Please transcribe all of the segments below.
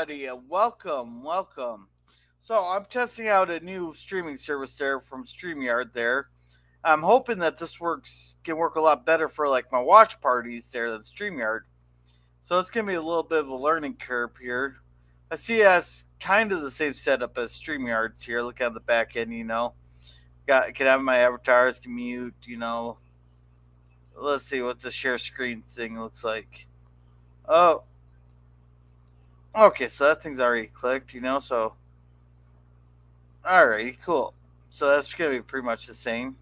everybody, and welcome. So, I'm testing out a new streaming service there from StreamYard there. I'm hoping that this works can work a lot better for like my watch parties there than StreamYard. So, it's going to be a little bit of a learning curve here. I see it as kind of the same setup as StreamYard's here. Look at the back end. Got can have my avatars, can mute. Let's see what the share screen thing looks like. Oh, okay, so that thing's already clicked. So alrighty, cool. So that's gonna be pretty much the same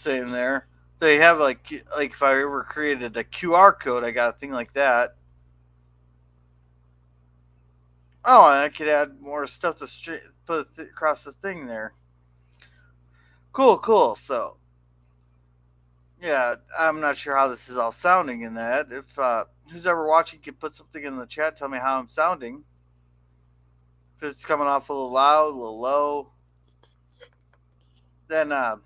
there. They have like if I ever created a QR code, I got a thing like that. Oh, and I could add more stuff to put across the thing there. Cool. So yeah, I'm not sure how this is all sounding in that. If who's ever watching can put something in the chat, tell me how I'm sounding. If it's coming off a little loud, a little low, then I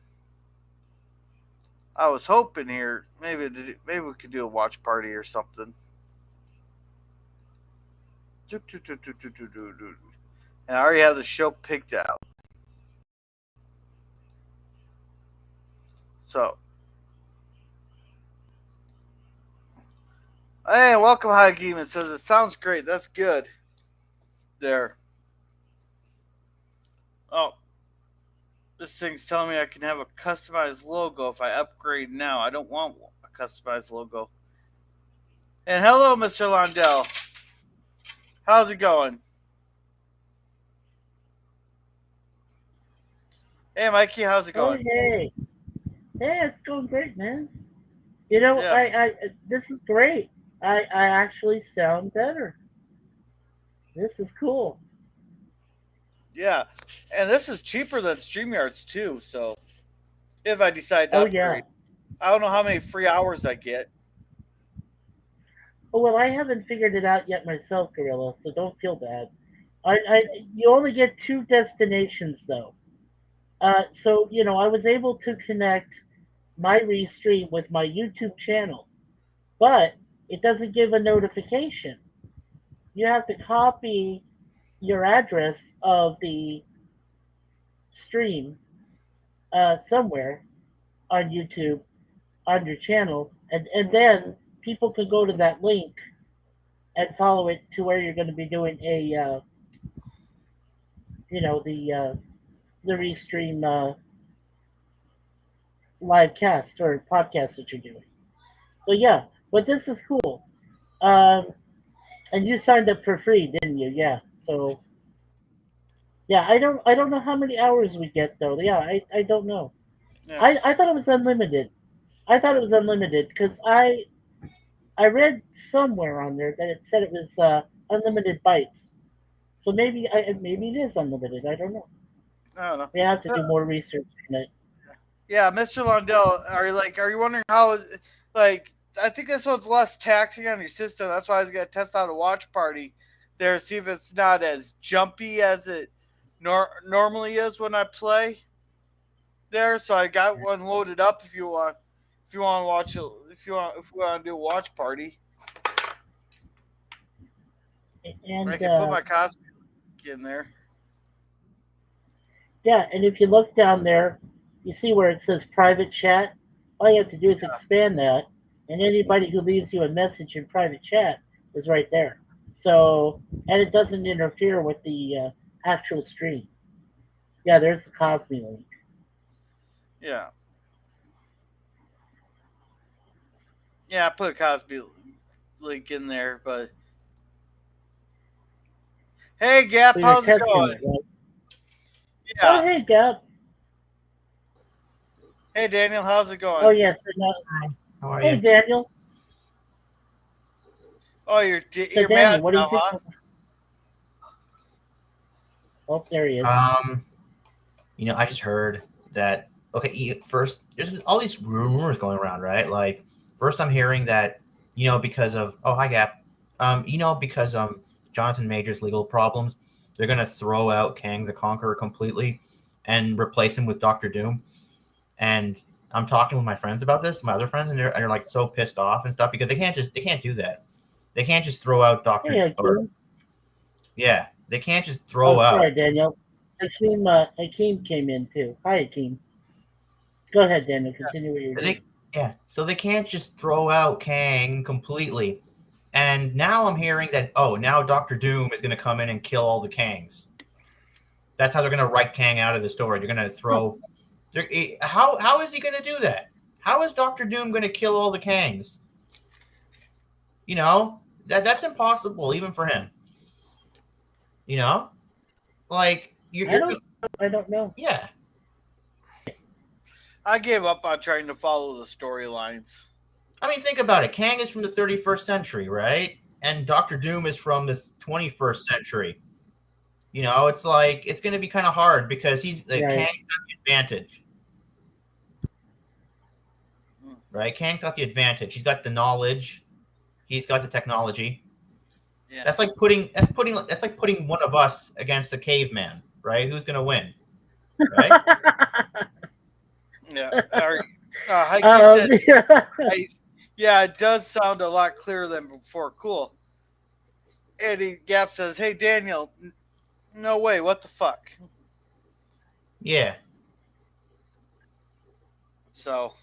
was hoping here maybe we could do a watch party or something. And I already have the show picked out. So, hey, welcome, Hakeem. It says it sounds great. That's good. There. Oh, this thing's telling me I can have a customized logo if I upgrade now. I don't want a customized logo. And hello, Mr. Londell. How's it going? Hey, Mikey, how's it going? Hey. Hey, it's going great, man. You know, Yeah. this is great. I actually sound better. This is cool. Yeah. And this is cheaper than StreamYards, too. So, if I decide to Oh yeah. upgrade, I don't know how many free hours I get. Oh well, I haven't figured it out yet myself, Gorilla. So don't feel bad. I you only get two destinations though. So I was able to connect my restream with my YouTube channel, but it doesn't give a notification. You have to copy your address of the stream somewhere on YouTube on your channel, and then people can go to that link and follow it to where you're going to be doing a the restream live cast or podcast that you're doing. So yeah, but this is cool. Um, and you signed up for free, didn't you? Yeah. So yeah, I don't know how many hours we get though. Yeah, I don't know. Yeah. I thought it was unlimited. I thought it was unlimited because I read somewhere on there that it said it was unlimited bytes. So maybe it is unlimited. I don't know. I don't know. We have to do more research on it. Yeah, Mr. Lundell, are you wondering how like I think this one's less taxing on your system. That's why I was gonna test out a watch party there, see if it's not as jumpy as it normally is when I play there. So I got one loaded up if you want to watch it if we want to do a watch party. I And can put my Cosby in there. yeah, and if you look down there, you see where it says private chat. All you have to do is expand that, and anybody who leaves you a message in private chat is right there. So, and it doesn't interfere with the actual stream. Yeah, there's the Cosby link. Yeah. Yeah, I put a Cosby link in there, but hey Gap, So you're how's it testing going? it, right? Oh, Yeah. hey, Gab. Hey Daniel, how's it Oh, going? yes. Hi, how are Hey, you? Daniel. Oh, you're So, you're Daniel, mad what do you now, think? huh? Oh, there he is. Um, I just heard that. Okay, first, there's all these rumors going around, right? Like, first, I'm hearing that, because of hi Gap, because Jonathan Major's legal problems, they're gonna throw out Kang the Conqueror completely, and replace him with Doctor Doom. And I'm talking with my friends about this, my other friends, and they're like so pissed off and stuff because they can't do that. They can't just throw out Hey, Doctor or Hakeem. yeah, they can't just Oh, throw out. sorry, Daniel. Hakeem came in too. Hi, Hakeem. Go ahead, Daniel. Continue what you're They doing. yeah, so they can't just throw out Kang completely. And now I'm hearing that now Doctor Doom is going to come in and kill all the Kangs. That's how they're going to write Kang out of the story. They're going to throw. How is he going to do that? How is Doctor Doom going to kill all the Kangs? You know that's impossible even for him. You know, like I don't. I don't know. yeah. I gave up on trying to follow the storylines. I mean, think about it. Kang is from the 31st century, right? And Doctor Doom is from the 21st century. It's like it's going to be kind of hard because Right. Kang's got the advantage, right? Kang's got the advantage. He's got the knowledge. He's got the technology. Yeah. That's like putting one of us against a caveman, right? Who's going to win, right? Yeah. Heike said, Yeah. yeah, it does sound a lot clearer than before. Cool. Eddie Gap says, hey, Daniel, no way. What the fuck? Yeah. So.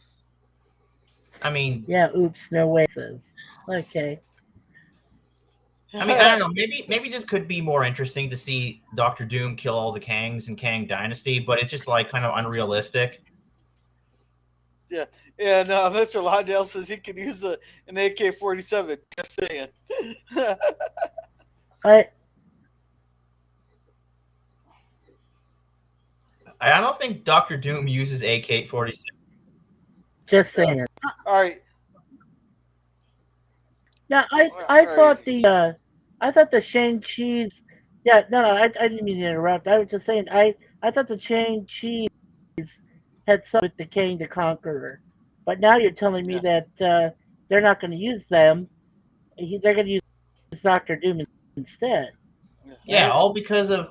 I mean, Yeah. Oops. No way. Says. Okay. I don't know. Maybe this could be more interesting to see Doctor Doom kill all the Kangs in Kang Dynasty, but it's just like kind of unrealistic. Yeah, and Mr. Lawndale says he can use an AK-47. Just saying. I I don't think Doctor Doom uses AK-47. just saying. All right. Yeah. I All thought right. I thought the Shang-Chi's. Yeah. No. I didn't mean to interrupt. I was just saying. I thought the Shang-Chi's had something with the King the Conqueror, but now you're telling me Yeah. that they're not going to use them. They're going to use Doctor Doom instead, Yeah, right? all because of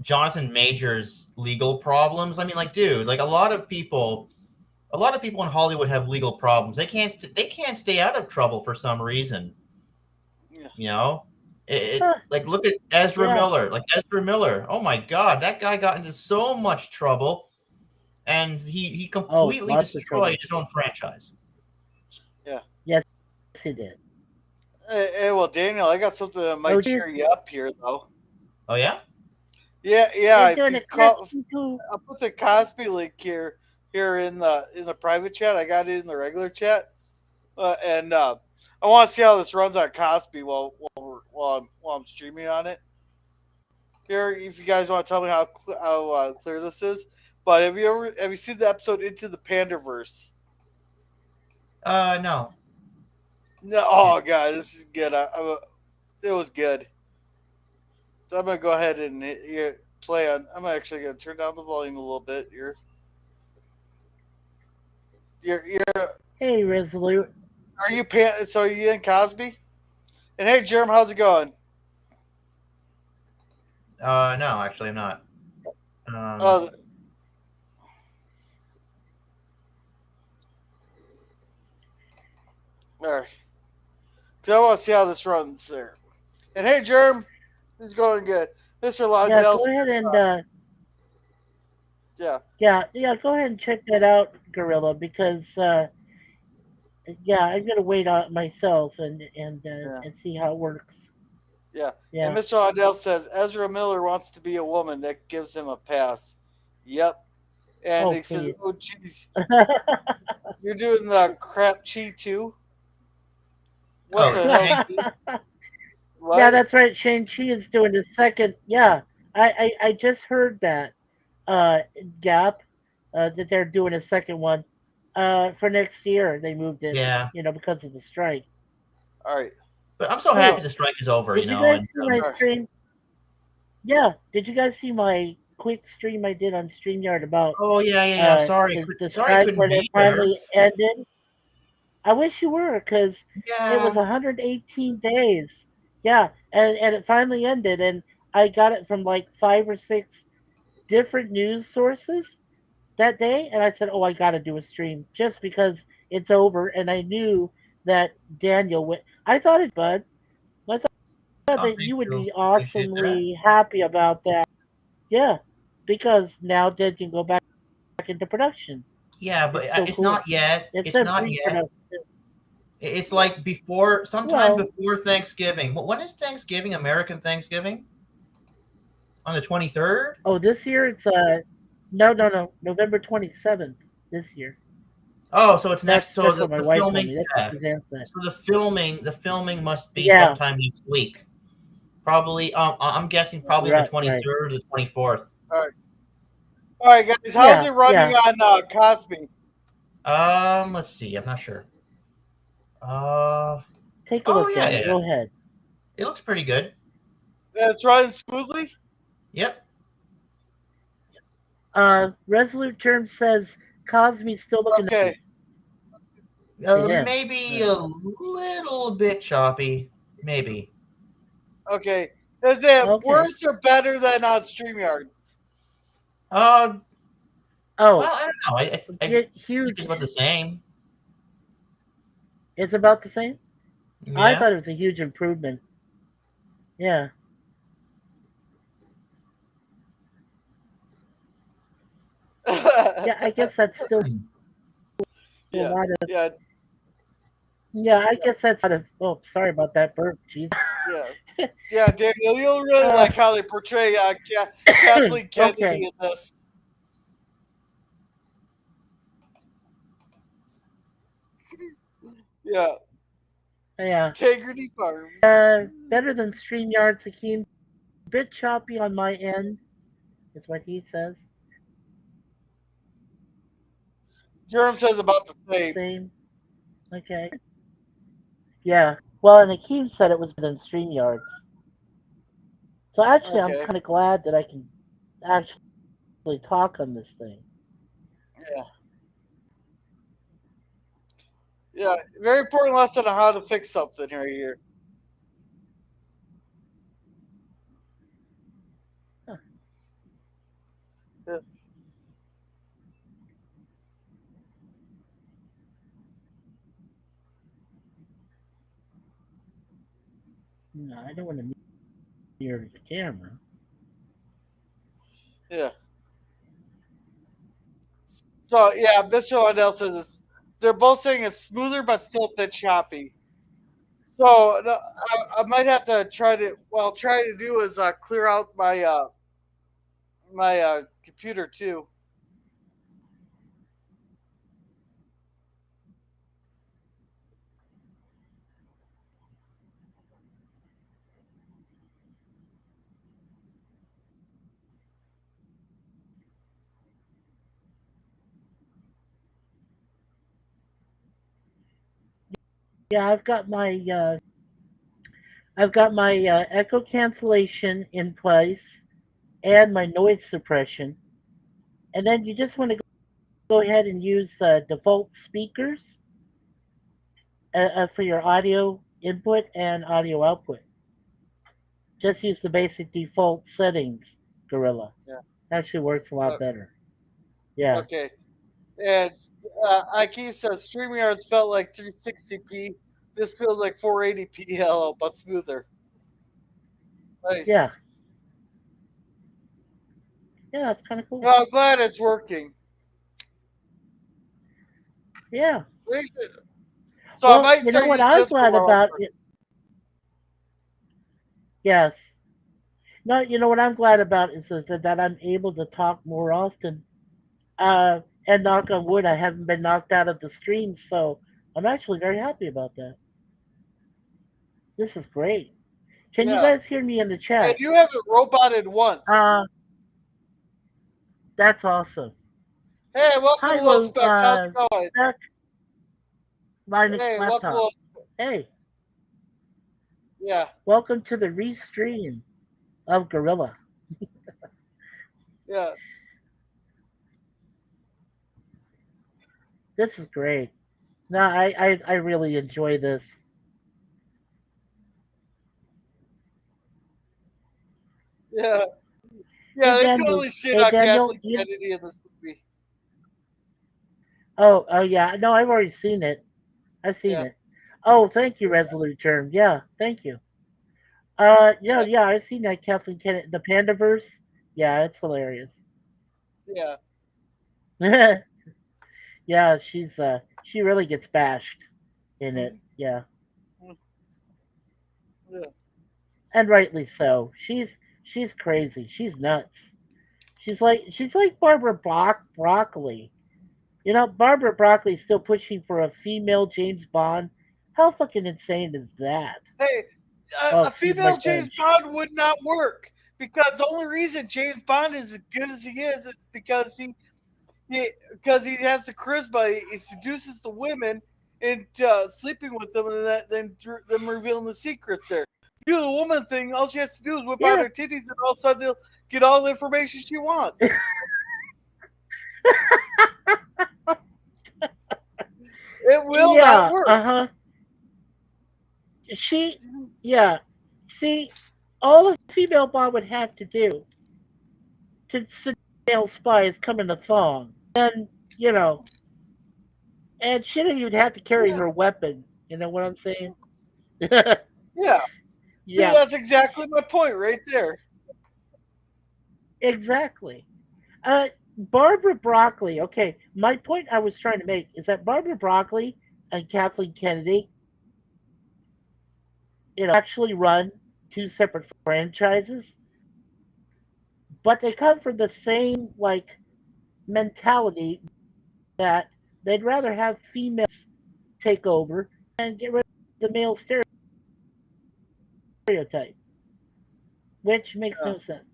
Jonathan Major's legal problems. I mean, like, dude, like a lot of people in Hollywood have legal problems. They can't stay out of trouble for some reason. Yeah. You know, Huh, like look at Ezra yeah. Miller. Like Ezra Miller. Oh my God, that guy got into so much trouble, and he Oh, completely lots of destroyed trouble. his own franchise. Yeah. Yes, he did. Hey, well, Daniel, I got something that Oh, might geez. cheer you up here, though. Oh yeah. Yeah. They're If doing you a call, connection to. I'll put the Cosby link here in the private chat. I got it in the regular chat, and I want to see how this runs on Cosby while I'm streaming on it. Here, if you guys want to tell me how clear this is. But have you seen the episode Into the Pandaverse? No. No, oh god, this is good. It was good. So I'm gonna go ahead and play on. I'm actually gonna turn down the volume a little bit. You're Hey, Resolute. are you so are you in Cosby? And hey, Jerm, how's it going? No, actually, I'm not. Oh, all right. Cause I want to see how this runs there. And hey, Jerm, it's going good. Mr. Yeah, Londell, go ahead and yeah, yeah, go ahead and check that out, Gorilla, because yeah, I'm gonna wait on it myself yeah, and see how it works. yeah. And Yeah. Mr. Londell says Ezra Miller wants to be a woman. That gives him a pass. Yep. And Oh, he says, please. "Oh, jeez, you're doing the crap chi too. What Oh, the hell? Shang-Chi? Yeah, What? that's right. Shang-Chi is doing the second. Yeah, I just heard that. Uh, Gap, that they're doing a second one, for next year. They moved it, Yeah, because of the strike. All right, but I'm so happy Hey, the strike is over. did you guys And see my all right. stream? Yeah, did you guys see my quick stream I did on StreamYard about oh yeah. Sorry, the sorry, I strike couldn't when it be there. finally ended? I wish you were, because it was Yeah. 118 days. Yeah, and it finally ended, and I got it from like five or six different news sources that day, and I said, "Oh, I got to do a stream just because it's over." And I knew that Daniel went. I thought it, bud. I thought Oh, that thank you would you. be Appreciate that. awesomely happy about that. Yeah, because now Dead can go back into production. Yeah, but It's so it's cool. not yet. It's It's in not yet. pre-production. It's Yeah. like before, sometime Well, before Thanksgiving. When is Thanksgiving? American Thanksgiving on the 23rd. oh, this year it's no, November 27th this year. Oh, so it's next. So That's the, what my the wife told filming, me. That's what yeah. Suzanne said. So the filming must be Yeah, sometime next week. Probably. I'm guessing probably on the right, twenty right. third or the 24th. All right. All right, guys. How's Yeah, it running yeah. on Cosby? Let's see. I'm not sure. Uh, Take a oh look, yeah, Daniel. yeah, yeah. Go ahead. It looks pretty good. It's running smoothly. Yep. Resolute Term says Cosme's still looking Okay. happy to him. Maybe Right. a little bit choppy. Maybe. Okay. Is it Okay. worse or better than on StreamYard? Uh, Oh, well, I don't know. I get think huge. it's about the same. It's about the same. I Yeah. thought it was a huge improvement. Yeah. Yeah, I guess that's still Hmm. a Yeah. lot of. Yeah. Yeah, I guess that's a lot of. Oh, sorry about that burp. Jeez. Yeah. Yeah, Daniel, you'll really Uh, like how they portray Kathleen okay. Kennedy in this. Yeah. Yeah. Integrity Farms. Better than StreamYard, Sakim. Bit choppy on my end, is what he says. Jerem says about the The same. same. Okay. Yeah. Well, and Akeem said it was better than StreamYards. So actually, I'm Okay. kind of glad that I can actually talk on this thing. Yeah. Yeah. Very important lesson on how to fix something right here. Huh. Yeah. No, I don't want to mirror the camera. Yeah. So yeah, Mr. Lundell says they're both saying it's smoother but still a bit choppy. So no, I might have to try to try to do is clear out my computer too. Yeah, I've got my echo cancellation in place and my noise suppression, and then you just want to go ahead and use default speakers for your audio input and audio output. Just use the basic default settings, Gorilla. Yeah. Actually works a lot Uh, better. Yeah. okay. And I keep says StreamYards felt like 360p. This feels like 480p, hello, but smoother. Yeah. Nice. Yeah, that's kind of cool. Well, I'm glad it's working. Yeah. So I Well, might you know start what using I'm this for glad my watch about party. it? Yes. No, you know what I'm glad about is that I'm able to talk more often. And knock on wood, I haven't been knocked out of the stream, so I'm actually very happy about that. This is great. Can you Yeah. guys hear me in the And chat? you haven't roboted once. Uh, that's awesome. Hey, welcome, Hi, Low Specs. How's it going? Spec Linux Hey, welcome, laptop. Low. Hey, Yeah, welcome to the restream of Gorilla. yeah, This is great. No, I really enjoy this. yeah, Hey yeah. They Daniel, totally shit hey on Daniel, Kathleen you. Kennedy in this movie. Oh, yeah. No, I've already seen it. I've seen Yeah, it. Oh, thank you, Resolute Term. Yeah, thank you. Yeah, I've seen that Kathleen Kennedy, the Pandaverse. Yeah, it's hilarious. Yeah. Yeah, she really gets bashed in it. Mhm. Yeah, Yeah. and rightly so. She's crazy. She's nuts. She's like Barbara Broccoli. You know, Barbara Broccoli's still pushing for a female James Bond. How fucking insane is that? Hey, Oh, a excuse female my James French. Bond would not work because the only reason James Bond is as good as he is because he has the charisma. He seduces the women into sleeping with them, and then them revealing the secrets. There, do the woman thing. All she has to do is whip out Yeah, her titties, and all of a sudden they'll get all the information she wants. It will not yeah, work. uh huh. She, yeah. See, all a female Bond would have to do to sit male spy is come in a thong. Then, you know, and she didn't even have to carry Yeah, her weapon. You know what I'm saying? yeah. See, Yeah, that's exactly my point right there. exactly. Barbara Broccoli. Okay, my point I was trying to make is that Barbara Broccoli and Kathleen Kennedy, actually run two separate franchises, but they come from the same mentality that they'd rather have females take over and get rid of the male stereotype, which makes Yeah. no sense.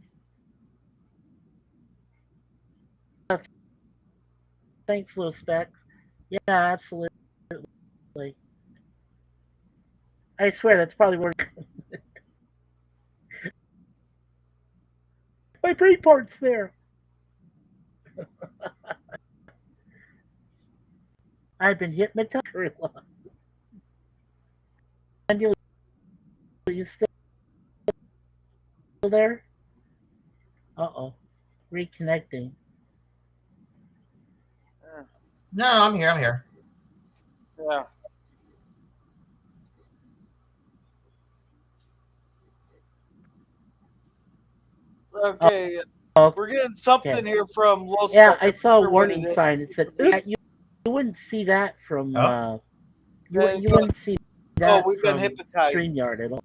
Thanks, Little Specs. Yeah, absolutely. I swear that's probably where my brain part's there. I've been hypnotized for a long. Are you still there? Uh oh. Reconnecting. No, I'm here. I'm here. Yeah. Okay. Oh, We're getting something okay. here from Low Yeah, Specs. I I'm not saw a sure what it warning is. sign. It said, "Oops." You wouldn't see that from Oh, And you wouldn't see oh, that we've been from hypnotized. StreamYard at all.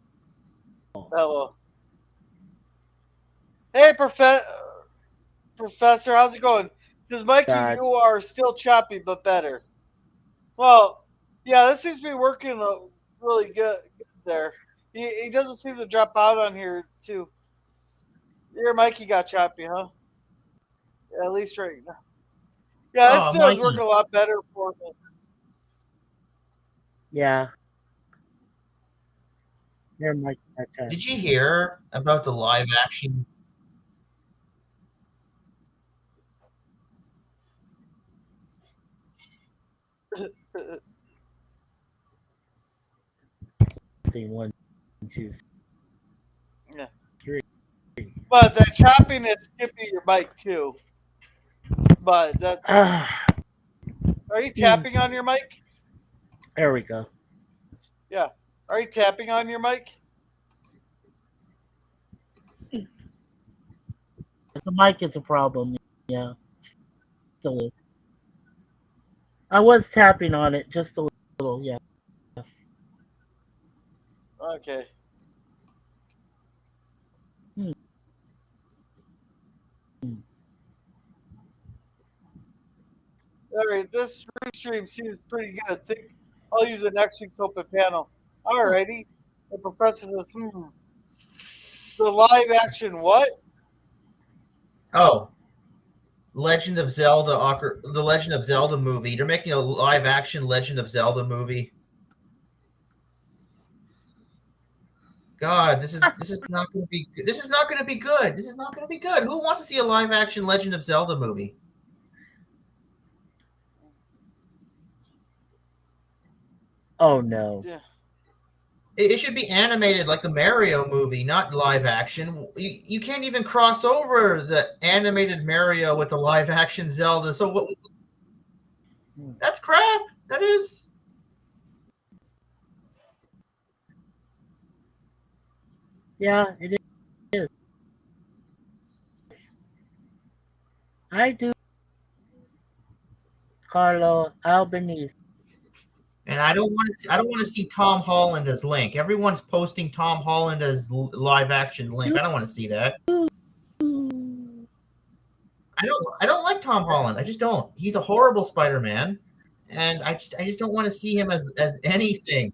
Hello. Hey, Professor, how's it going? Says Mikey, God. you are still choppy, but better. Well, yeah, this seems to be working really good there. He doesn't seem to drop out on here too. Your Mikey got choppy, huh? Yeah, at least right now. Yeah, this oh, does work a Mikey, lot better for me. Yeah, never mind that time. did you hear about the live action? 1, 2, Yeah, 3. but that choppiness could be your mic too. But that Ah, are you mm, tapping on your mic? there we go. Yeah. Are you tapping on your mic? The mic is a problem. Yeah, still is. I was tapping on it just a little. Yes. Okay. Hmm. All right. This restream seems pretty good. I think I'll use the next week's open panel. Alrighty. The professor says, the live action what? Oh, the Legend of Zelda movie. They're making a live action Legend of Zelda movie. God, this is not going to be this is not going to be good. This is not going to be good. Who wants to see a live action Legend of Zelda movie? Oh no. Yeah. It should be animated like the Mario movie, not live action. You can't even cross over the animated Mario with the live action Zelda. So what? Hmm. That's crap. That is. Yeah, it is. I do Carlo Albanese. And I don't want to see Tom Holland as Link. Everyone's posting Tom Holland as live action Link. I don't want to see that. I don't like Tom Holland. I just don't. He's a horrible Spider-Man, and I just don't want to see him as anything.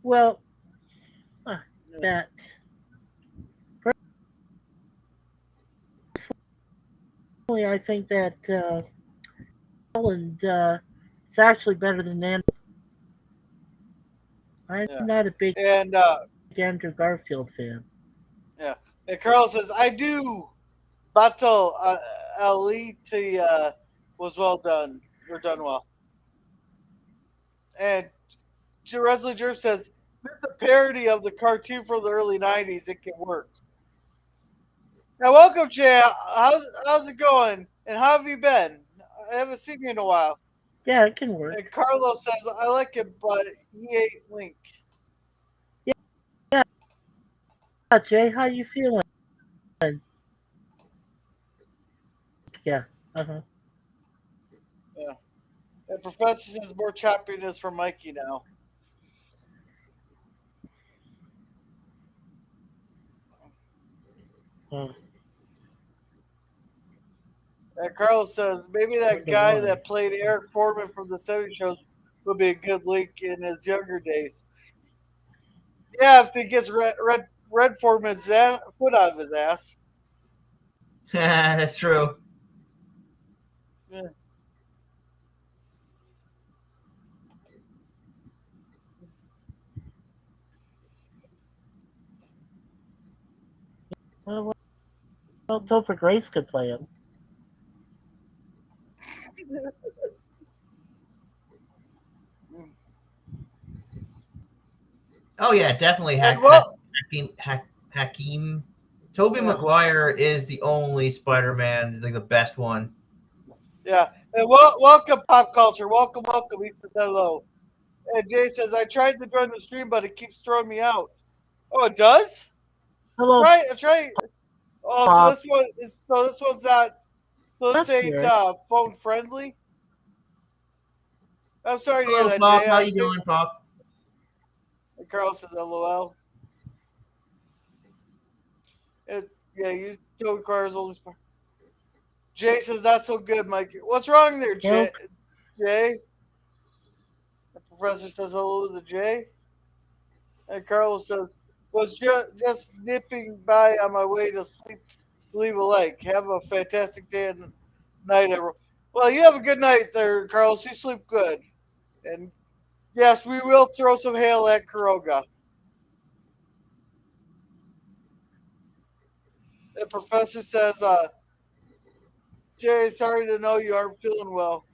Well, that personally, I think that Holland is actually better than Andrew. I'm Yeah. not a big And Andrew Garfield fan. yeah. And Carl says, I do. Battle Elite was well done. You're done well. And Resley Jerv says, it's a parody of the cartoon from the early 90s. It can work. Now, welcome, Jay. How's it going? And how have you been? I haven't seen you in a while. Yeah, it can work. And Carlos says, I like it, but he ain't Link. Yeah, Jay, how you feeling? Yeah. Uh-huh. Yeah. And Professor says more choppiness for Mikey now. Uh, And Carlos says, maybe that wonder guy why. that played Eric Foreman from the 70s shows would be a good Link in his younger days. Yeah, if he gets Red Foreman's foot out of his ass. That's true. Yeah. Well, Topher Grace could play him. Oh yeah, definitely. And well, Hakeem. Toby yeah, Maguire is the only Spider-Man. He's like the best one. yeah. And welcome, Pop Culture. Welcome, welcome. He says hello. And Jay says, I tried to join the stream, but it keeps throwing me out. Oh, it does? Hello, Right, try. Oh, so Pop. this one's not. So this That's ain't weird. phone friendly. I'm sorry to hear Hello, that, Pop. Jay. How I you think doing, Pop? Carl says LOL. Yeah, you told Carl's oldest. Jay says not so good, Mike. What's wrong there, Well, Jay? The professor says hello to Jay. And Carlos says, was just nipping by on my way to sleep. Leave a like. Have a fantastic day and night, everyone. Well, you have a good night there, Carlos. You sleep good. And yes, we will throw some hail at Kuroga. The professor says, Jay, sorry to know you aren't feeling well.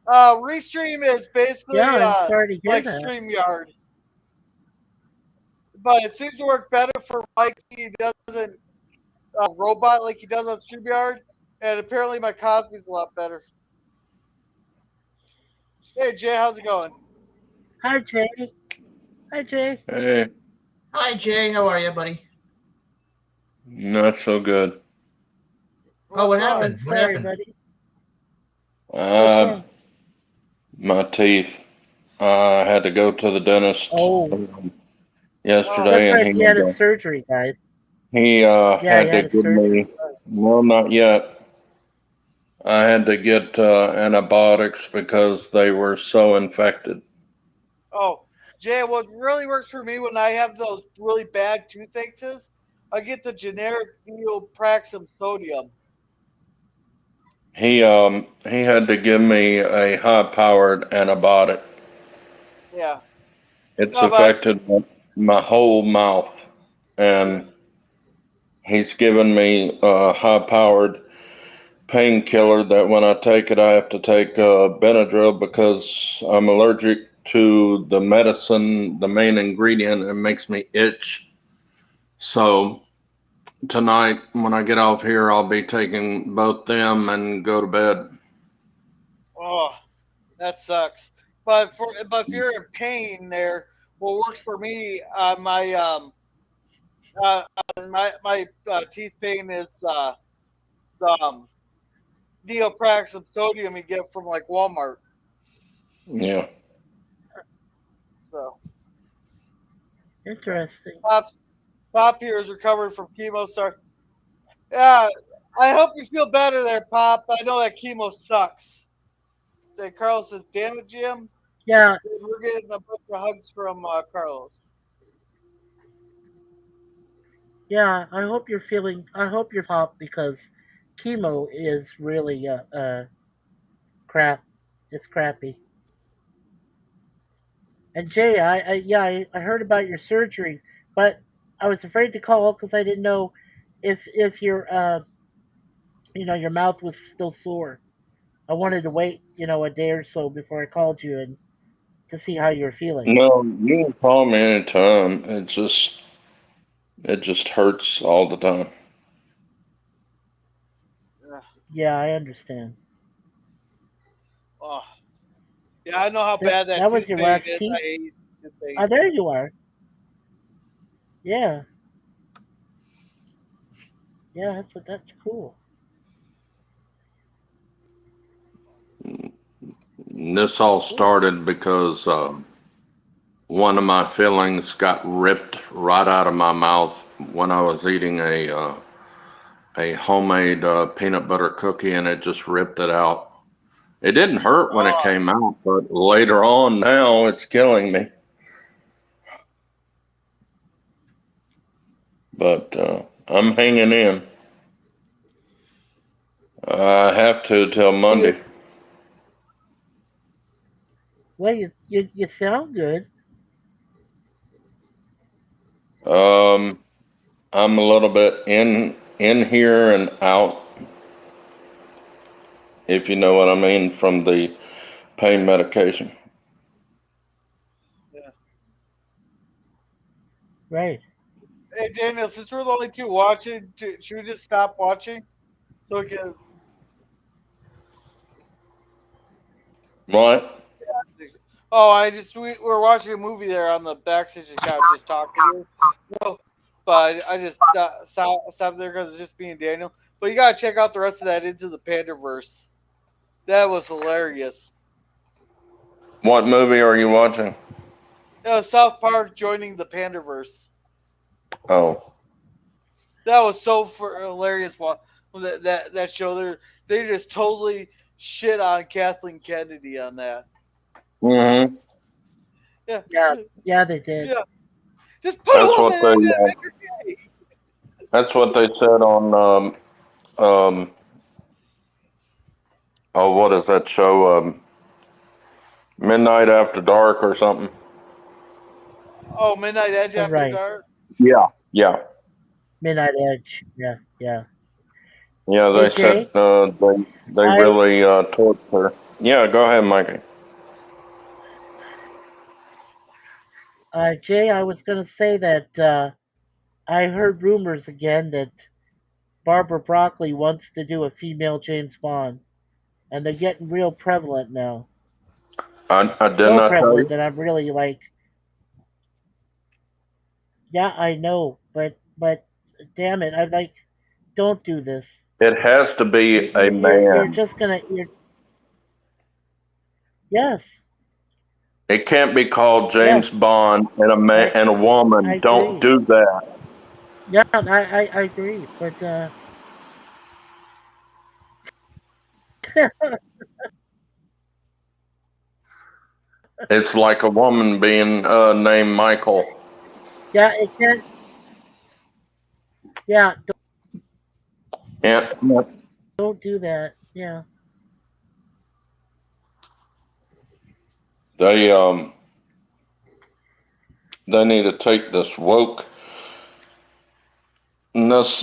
Restream is yeah, basically I'm sorry to hear like that. StreamYard, but it seems to work better for Mike. He doesn't robot like he does on StreamYard, and apparently my Cosby's a lot better. Hey Jay, how's it going? Hi, Jay. Hi, Jay. Hey, Hi, Jay. How are you, buddy? not so good. Oh, What's what Oh, wrong? I'm happened? What sorry, happened? buddy. What's Uh, wrong? my teeth. I had to go to the dentist Oh, Oh, that's yesterday, and right. He had a surgery, guys. he Yeah, he had to had a give surgery. me. No, not yet. I had to get antibiotics because they were so infected. oh, Jay. What really works for me when I have those really bad toothaches is I get the generic neopraxim sodium. He had to give me a high-powered antibiotic. Yeah. It's No, but affected my whole mouth, yeah. and he's given me a high-powered painkiller that when I take it, I have to take Benadryl because I'm allergic to the medicine, the main ingredient. It makes me itch. So tonight when I get off here, I'll be taking both them and go to bed. Oh, that sucks. But if you're in pain there, what works for me on uh, my teeth pain is the neopraxim sodium you get from like Walmart. Yeah. So Interesting. Pop Pop here is recovering from chemo. Sorry. Yeah, I hope you feel better there, Pop. I know that chemo sucks. Then Carlos says, "Damn it, Jim." Yeah, We're getting a bunch of hugs from Carlos. yeah. I hope you're feeling. I hope you're feeling better, Pop, because chemo is really crap. It's crappy. And Jay, I heard about your surgery, but I was afraid to call because I didn't know if your your mouth was still sore. I wanted to wait a day or so before I called you and to see how you're feeling. No, you can call me anytime. It just hurts all the time. Yeah. Yeah, I understand. Oh, yeah, I know how That bad that that was tooth your pain last is. I teeth. hate tooth Ah, pain. there you are. Yeah, yeah. That's cool. This all Cool. started because one of my fillings got ripped right out of my mouth when I was eating a homemade peanut butter cookie, and it just ripped it out. It didn't hurt when it Oh, came out, but later on now it's killing me. But I'm hanging in. I have to till Well, you Monday. well, you sound good. Um, I'm a little bit in here and out, if you know what I mean, from the pain medication. yeah. Right. Hey, Daniel, since we're the only two watching, should we just stop watching so we can? What? Oh, we're watching a movie there on the backstage account, just talking here. No, but I just stopped there because it's just me and Daniel. But you gotta check out the rest of that Into the Pandaverse. That was hilarious. What movie are you watching? South Park joining the Pandaverse. Oh. That was so hilarious. That show, they just totally shit on Kathleen Kennedy on that. Hmm. Yeah, Yeah, yeah, they did. yeah. Just put a That's woman what they. in it. That's what they said on. Oh, what is that show? Midnight After Dark or something. Oh, Midnight Edge All After right. Dark. Yeah. Yeah. Midnight Edge. Yeah, yeah. Yeah. Hey They said Jay, they I really tortured her. Yeah. Go ahead, Mikey. Jay, I was gonna say that I heard rumors again that Barbara Broccoli wants to do a female James Bond, and they're getting real prevalent now. I did So not tell prevalent you. that I'm really like, yeah, I know, but damn it, I'm like, don't do this. It has to be a You're man. just gonna yes, It can't be called yes. James Bond and a man I and a I woman. Don't agree. do that. Yeah, I agree. But It's like a woman being named Michael. yeah, it can't. Yeah, Yeah. don't do that. Yeah, They they need to take this wokeness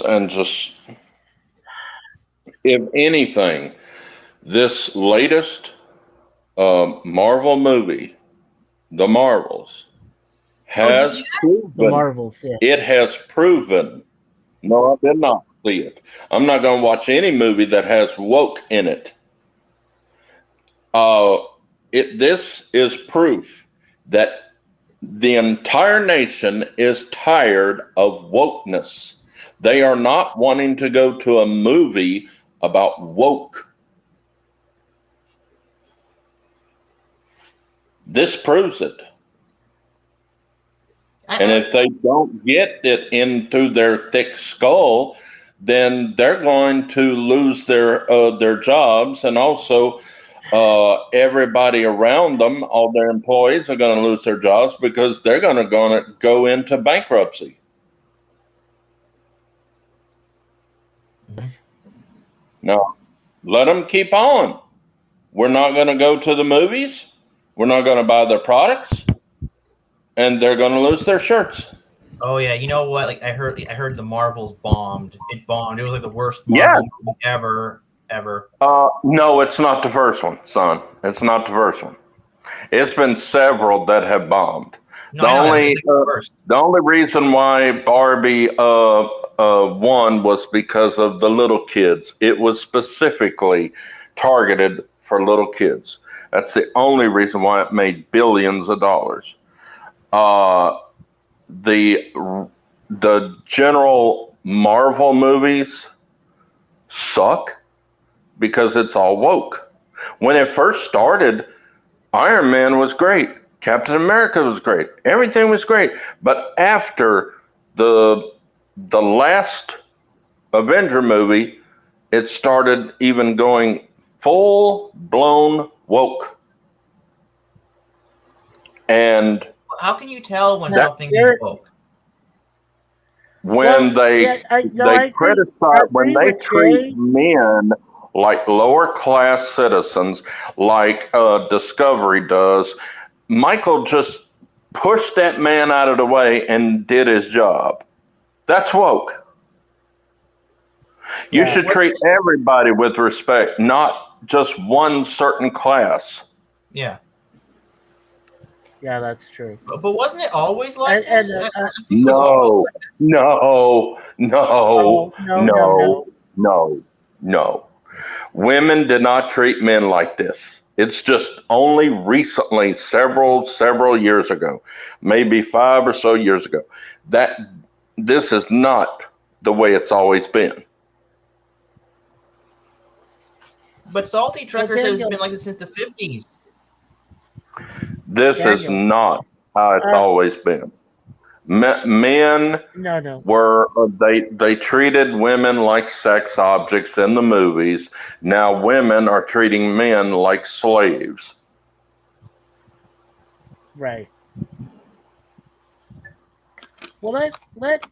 and just, if anything, this latest Marvel movie, The Marvels, Oh, did you see has that? the proven Marvels. Yeah, it has proven No, I did not see it. I'm not going to watch any movie that has woke in it. Uh, this is proof that the entire nation is tired of wokeness. They are not wanting to go to a movie about woke. This proves it. And I, if they don't get it in through their thick skull, then they're going to lose their jobs, and also everybody around them, all their employees are going to lose their jobs because they're going to go into bankruptcy. Mhm. Now, let them keep on. We're not going to go to the movies. We're not going to buy their products, and they're going to lose their shirts. Oh yeah, you know what? Like I heard the Marvels bombed. It bombed. It was like the worst Yeah. Marvel movie ever, ever. No, it's not the first one, son. It's not the first one. It's been several that have bombed. No, The I know that, but it's only like the worst. the only reason why Barbie won was because of the little kids. It was specifically targeted for little kids. That's the only reason why it made billions of dollars. Uh, the general Marvel movies suck because it's all woke. When it first started, Iron Man was great. Captain America was great. Everything was great. But after the the last Avenger movie, it started even going full blown woke. And How can you tell when Now, that something is there, woke? when well, yeah, I no, they I agree. I criticize, when agree they with treat Jay. men like lower class citizens, like Discovery does, Michael just pushed that man out of the way and did his job. That's woke. You Yeah, should Wasn't treat it? everybody with respect, not just one certain class. Yeah, yeah, that's true. but wasn't it always like And this? I think it was always No, like this. no, no, no, no, no, no, no. no, no. Women did not treat men like this. It's just only recently, several years ago, maybe 5 or so years ago, that this is not the way it's always been. But Salty Well, Truckers has been Daniel, like this since the 50s. This is Daniel, not how it's uh, always been. Men no, no. were they treated women like sex objects in the movies. Now women are treating men like slaves. Right. Well,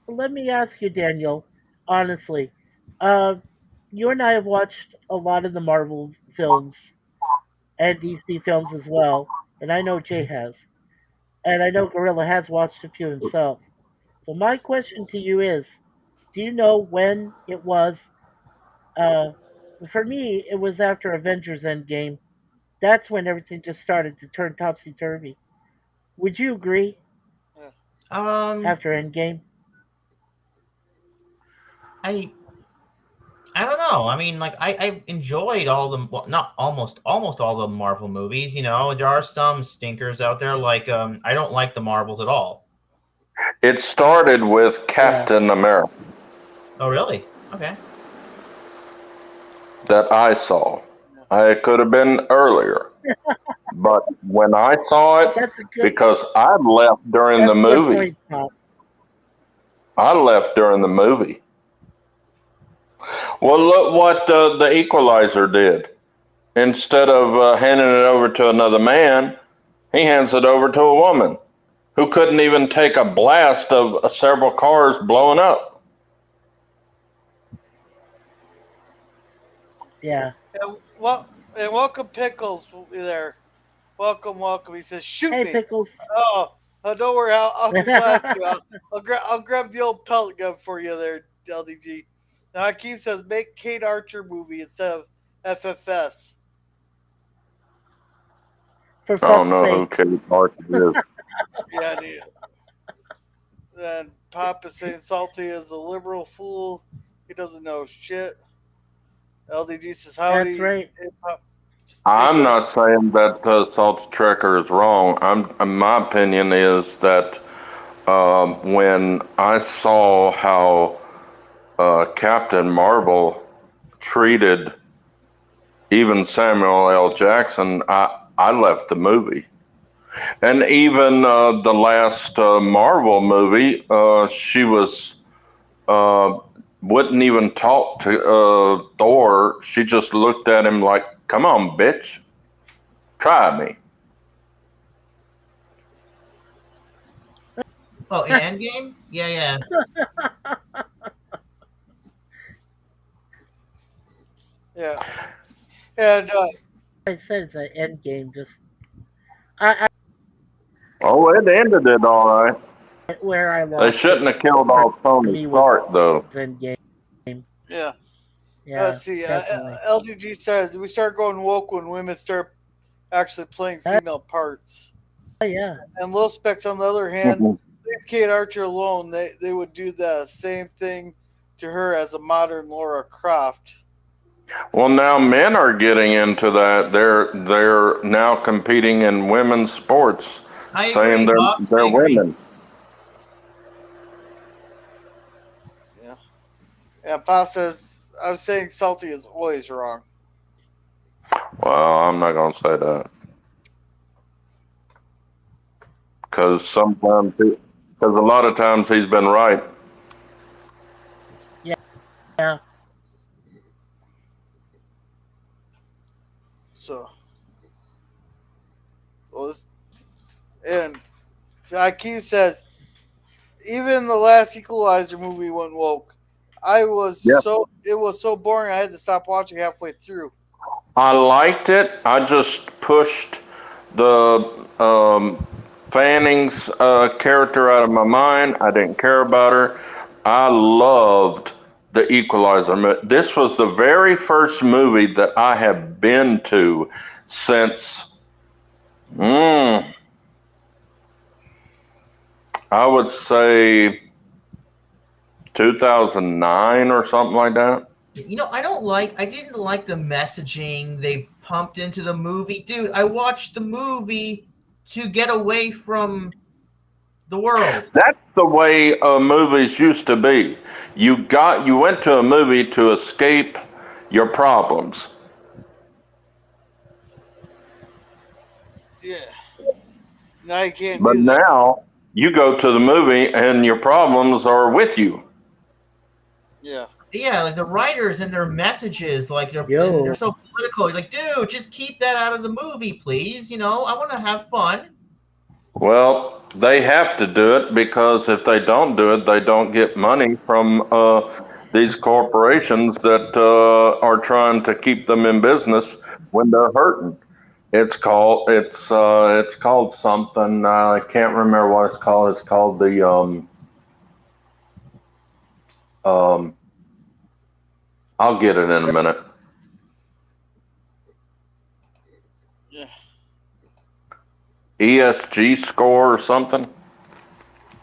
let me ask you, Daniel. Honestly, uh, you and I have watched a lot of the Marvel films and DC films as well, and I know Jay has, and I know Gorilla has watched a few himself. So my question to you is, do you know when it was? Uh, for me, it was after Avengers Endgame. That's when everything just started to turn topsy turvy. Would you agree? Yeah. Um, After Endgame, I I don't know. I mean, like I enjoyed all the well, not almost all the Marvel movies. You know, there are some stinkers out there. Like I don't like the Marvels at all. It started with yeah, Captain America Oh, really? Okay. that I saw. Yeah. I could have been earlier, but when I saw it, that's a good because I left during the that's a good movie. point, Pop. I left during the movie. Well, look what the Equalizer did. Instead of handing it over to another man, he hands it over to a woman who couldn't even take a blast of several cars blowing up. Yeah. And welcome Pickles there. Welcome, welcome. He says, "Shoot Hey, me." Pickles. Oh, don't worry. I'll be glad to. I'll grab the old pellet gun for you there, LDG. Now Hakeem says, "Make Kate Archer movie instead of FFS." For I don't fuck's know who sake. Kate Archer is. Yeah, and Pop is saying Salty is a liberal fool. He doesn't know shit. LDG says howdy. That's right. Hey, Pop. I'm They not saying that Salt Trekker is wrong. My opinion is that when I saw how Captain Marvel treated even Samuel L. Jackson, I left the movie. And even the last Marvel movie, she was uh, wouldn't even talk to Thor. She just looked at him like, "Come on, bitch, try me." Oh, in Endgame? Yeah, yeah. Yeah. And I said it's an end game. Just I Oh, it ended it all right. where I They lost it shouldn't have killed for off Tony me was Stark, though. end game. yeah. Yeah, Let's see. definitely. LDG says we start going woke when women start actually playing female parts. Yeah. And Lil Specs, on the other hand, leave Kate Archer alone. They would do the same thing to her as a modern Laura Croft. Well, now men are getting into that. They're now competing in women's sports, I saying agree, Bob. they're I agree. women. Yeah. And Pop says I was saying Salty is always wrong. Well, I'm not gonna say that because a lot of times he's been right. Yeah. So, well, and Akeem says even the last Equalizer movie went woke. Yeah, It was so boring I had to stop watching halfway through. I liked it. I just pushed the Fanning's character out of my mind. I didn't care about her. I loved The Equalizer. This was the very first movie that I have been to since, mm, I would say 2009 or something like that. I didn't like the messaging they pumped into the movie. Dude, I watched the movie to get away from the world. That's the way movies used to be. You went to a movie to escape your problems. Yeah. Now you can't But do that. now you go to the movie and your problems are with you. Yeah. Yeah, like the writers and their messages, like they're Yo. so political. You're like, dude, just keep that out of the movie, please. I want to have fun. Well, they have to do it because if they don't do it, they don't get money from these corporations that are trying to keep them in business when they're hurting. It's called something. I can't remember what it's called. It's called the um. I'll get it in a minute. Yeah. ESG score or something.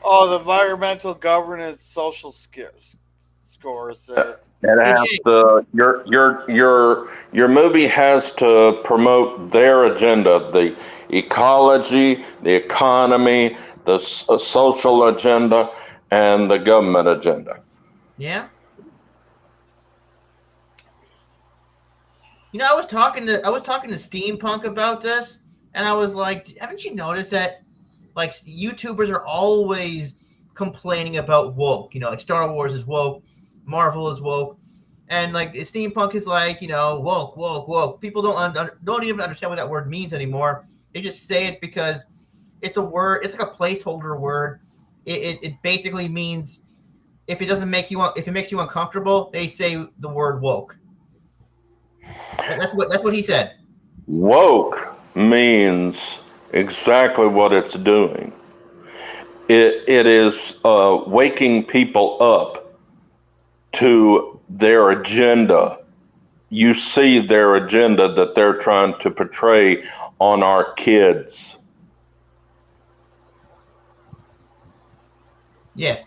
Oh, the environmental governance social scores there. It Hey, has Jay, to your movie has to promote their agenda, the ecology, the economy, the social agenda, and the government agenda. yeah. I was talking to Steampunk about this, and I was like, haven't you noticed that like YouTubers are always complaining about woke? Like Star Wars is woke, Marvel is woke, and like Steampunk is like, woke, woke, woke. People don't even understand what that word means anymore. They just say it because it's a word. It's like a placeholder word. It basically means if it makes you uncomfortable, they say the word woke. That's what he said. Woke means exactly what it's doing. It is waking people up to their agenda. You see their agenda that they're trying to portray on our kids. Yeah.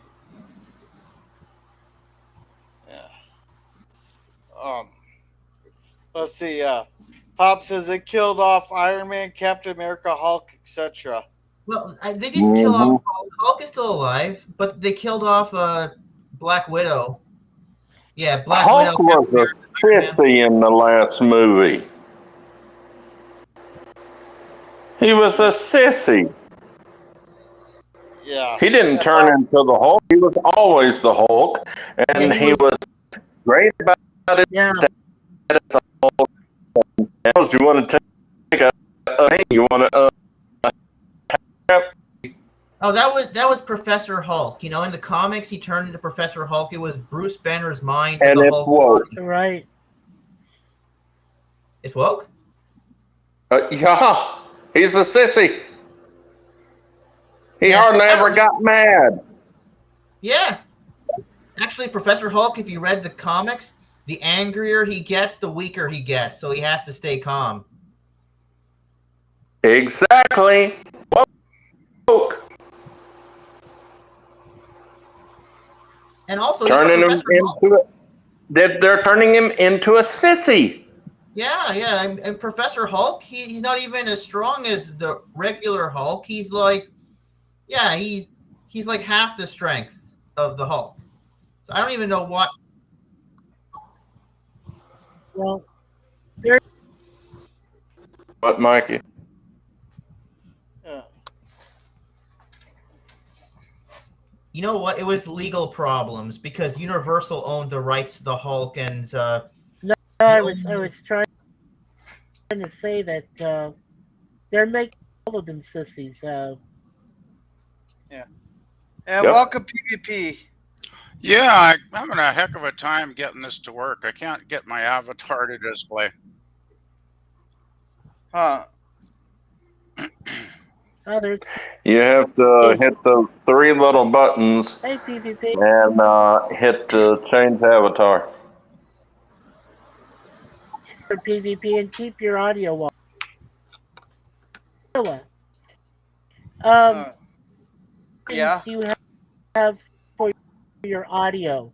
Um, let's see. Pop says they killed off Iron Man, Captain America, Hulk, etc. Well, they didn't kill off Mhm. Hulk. Hulk is still alive, but they killed off Black Widow. Yeah, Black Widow, Hulk was Captain America, a Iron Man. sissy in the last movie. He was a sissy. Yeah. He didn't turn into the Hulk. He was always the Hulk, Yeah, and he he was. was great about it. Yeah. You want to take you want to Oh, that was Professor Hulk. You know, in the comics, he turned into Professor Hulk. It was Bruce Banner's mind with and the it's Hulk woke. body. Right. It's woke. Yeah, he's a sissy. He Yeah, hardly ever got mad. yeah. Actually, Professor Hulk, if you read the comics, the angrier he gets, the weaker he gets. So he has to stay calm. Exactly. Woke. And also, you know, Turning him Professor Hulk. into they're turning him into a sissy. Yeah. And Professor Hulk, he's not even as strong as the regular Hulk. He's like, yeah, he's like half the strength of the Hulk. So I don't even know what. Well, there. What, Mikey? Yeah. You know what? It was legal problems because Universal owned the rights to the Hulk, and No, I was trying to say that they're making all of them sissies. Yeah. And Yep. welcome PvP. Yeah, I'm having a heck of a time getting this to work. I can't get my avatar to display. Huh. Others. You have to hit those three little buttons Hey, PvP. and hit change avatar. For PvP and keep your audio off. Yeah. Do you have for your audio?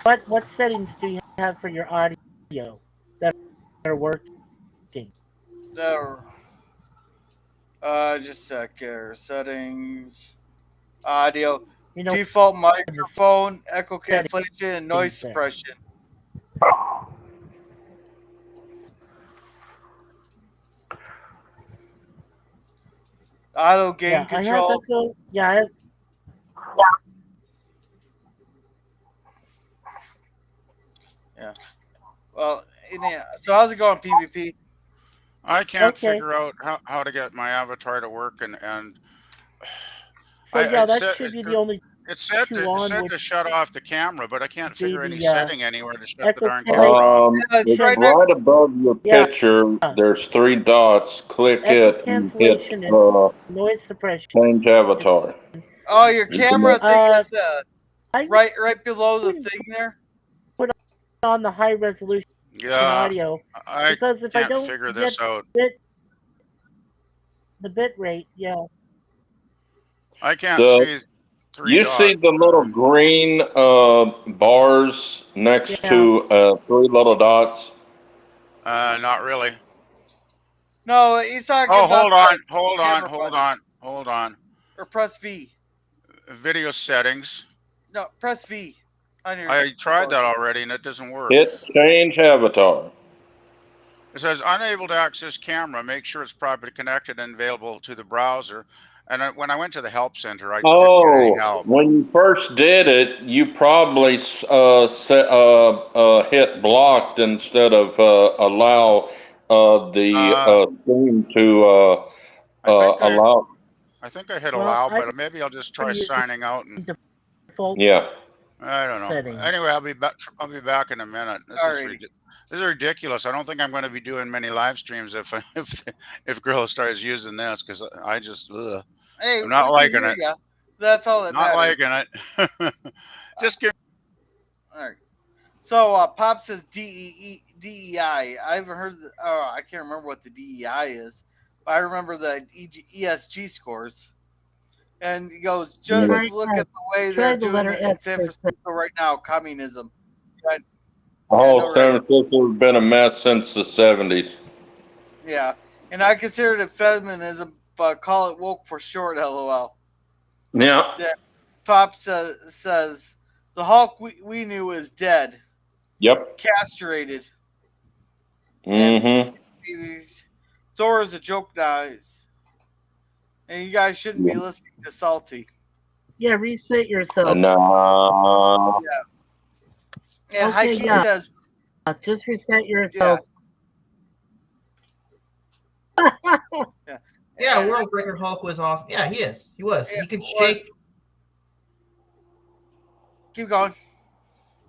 What settings do you have for your audio that are working? There. Just a sec here. Settings. Audio. You know, Default microphone, echo cancellation, and noise Settings there. suppression. Auto gain yeah, control. I have echo. Yeah, I have. Yeah. Well, yeah. So how's it going, PvP? I can't Okay. figure out how to get my avatar to work, and So I yeah, it that said should be the only it said two to, it on said which to shut off the camera, but I can't be figure any the setting anywhere to shut the echo darn camera off. Yeah, it's It's right right next. above your Yeah. picture. There's three dots. Click echo it and hit cancellation and noise suppression. change avatar. Oh, your You can camera thing is I right below the thing there. put on the high resolution Yeah, audio I because if I can't don't figure get this out. the bit rate, yeah, I can't So see three you see dots. the little green bars next Yeah. to three little dots? Not really. No, he's talking Oh, about hold camera button. on. Or press V. Video settings. No, press V. On your I tried keyboard. that already, and it doesn't work. Hit change avatar. It says unable to access camera. Make sure it's properly connected and available to the browser. And when I went to the help center, I didn't get any Oh, help. when you first did it, you probably hit blocked instead of allow the stream to I think allow. I think I hit Well, allow, I but maybe I'll just try using signing out. And default Yeah. I don't know. settings. Anyway, I'll be back in a minute. Alrighty. This is ridiculous. I don't think I'm going to be doing many live streams if Gorilla starts using this, because I just Hey, I'm not we liking can hear it. ya. That's all that Not matters. liking it. Just give. All right. So Pop says DEI. I haven't heard. I can't remember what the DEI is. But I remember the ESG scores. And he goes, just Right, look right. at the way Try they're the doing letter it in S San for Francisco right now. Communism. Yeah, The yeah, whole no, San right. Francisco has been a mess since the 70s. Yeah, and I consider it feminism, but call it woke for short. LOL. Yeah. Yeah, Pop says the Hulk we knew is dead, Yep. castrated, and Mm-hmm. maybe Thor is a joke now, and you guys shouldn't be listening to Salty. Yeah, reset yourself. And And Okay, Hakeem yeah, says, just reset yeah, yourself. yeah, Yeah, World Record Hulk was awesome. Yeah, he is. He was. it He could was. shake. Keep going.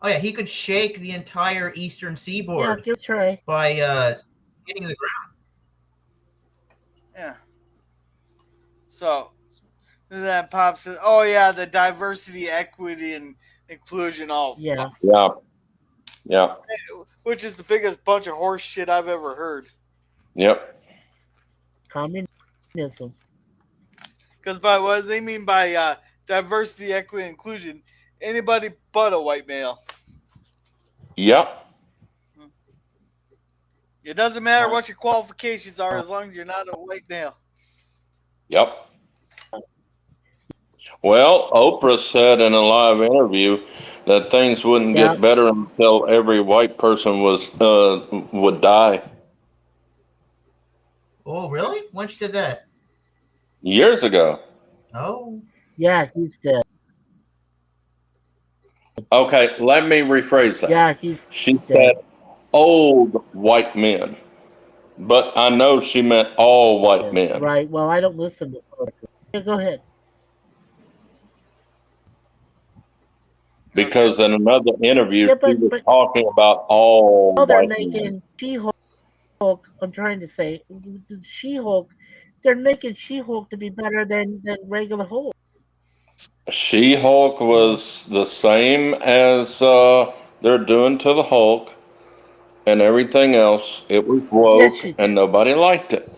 Oh yeah, he could shake the entire eastern Yeah, seaboard give it a try. by hitting the ground. Yeah. So then Pop says, "Oh yeah, the diversity, equity, and inclusion. All Yeah. fuck, yeah. which is the biggest bunch of horse shit I've ever heard. Yep. Communism. Because by what they mean by diversity, equity, and inclusion, anybody but a white male. Yep. It doesn't matter what your qualifications are as long as you're not a white male." Yep. Well, Oprah said in a live interview that things wouldn't Yeah. get better until every white person would die. Oh, really? When she said that? Years ago. Oh. Yeah, he's dead. Okay, let me rephrase that. Yeah, he's She dead. said old white men, but I know she meant all white men. Right. Well, I don't listen to her. Yeah, go ahead. Because in another interview, Yeah, she was but talking about all they're white men. making She-Hulk. I'm trying to say She-Hulk. They're making She-Hulk to be better than regular Hulk. She-Hulk was the same as they're doing to the Hulk and everything else. It was Yes, woke she did. and nobody liked it.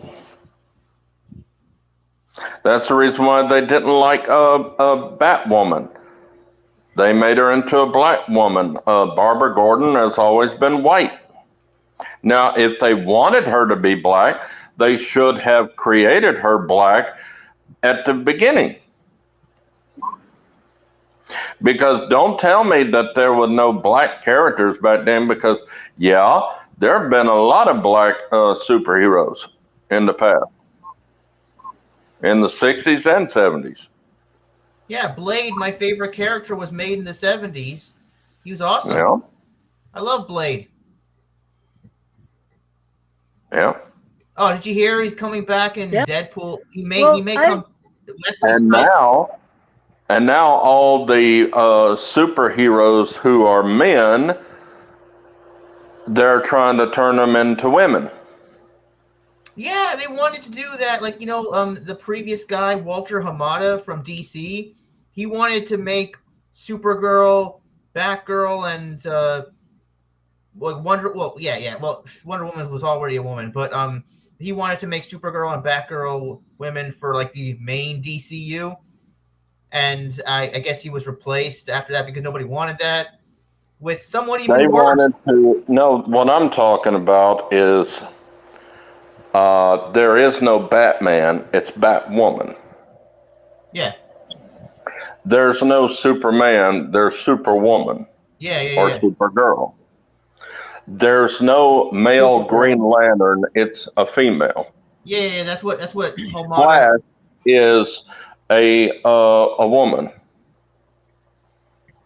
That's the reason why they didn't like a Batwoman. They made her into a black woman. Barbara Gordon has always been white. Now, if they wanted her to be black, they should have created her black at the beginning. Because don't tell me that there were no black characters back then, because, yeah, there have been a lot of black superheroes in the past, in the 60s and 70s. Yeah, Blade, my favorite character, was made in the 70s. He was awesome. Yeah. I love Blade. Yeah. Oh, did you hear he's coming back in Yeah. Deadpool? He may come. And now all the superheroes who are men, they're trying to turn them into women. Yeah, they wanted to do that. Like, the previous guy, Walter Hamada from DC, he wanted to make Supergirl, Batgirl, and Wonder Woman was already a woman, but he wanted to make Supergirl and Batgirl women for like the main DCU. And I guess he was replaced after that because nobody wanted that with someone even worse. What I'm talking about is there is no Batman, it's Batwoman. Yeah. There's no Superman, there's Superwoman. Or Supergirl. There's no male Green Lantern, it's a female. Yeah, that's what Hamada. Flash is a woman.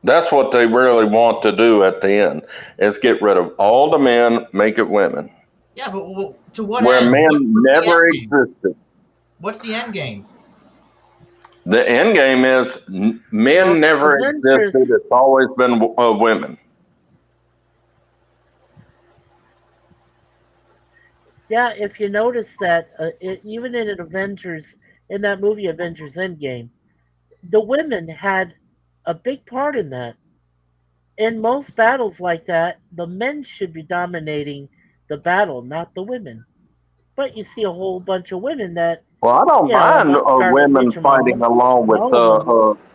That's what they really want to do at the end, is get rid of all the men, make it women. Yeah, but to what Where end? men never existed. What's the end game? The end game is men never existed. It's always been women. Yeah, if you notice that, even in that movie Avengers Endgame, the women had a big part in that. In most battles like that, the men should be dominating the battle, not the women. But you see a whole bunch of women that. Well, I don't mind women fighting along with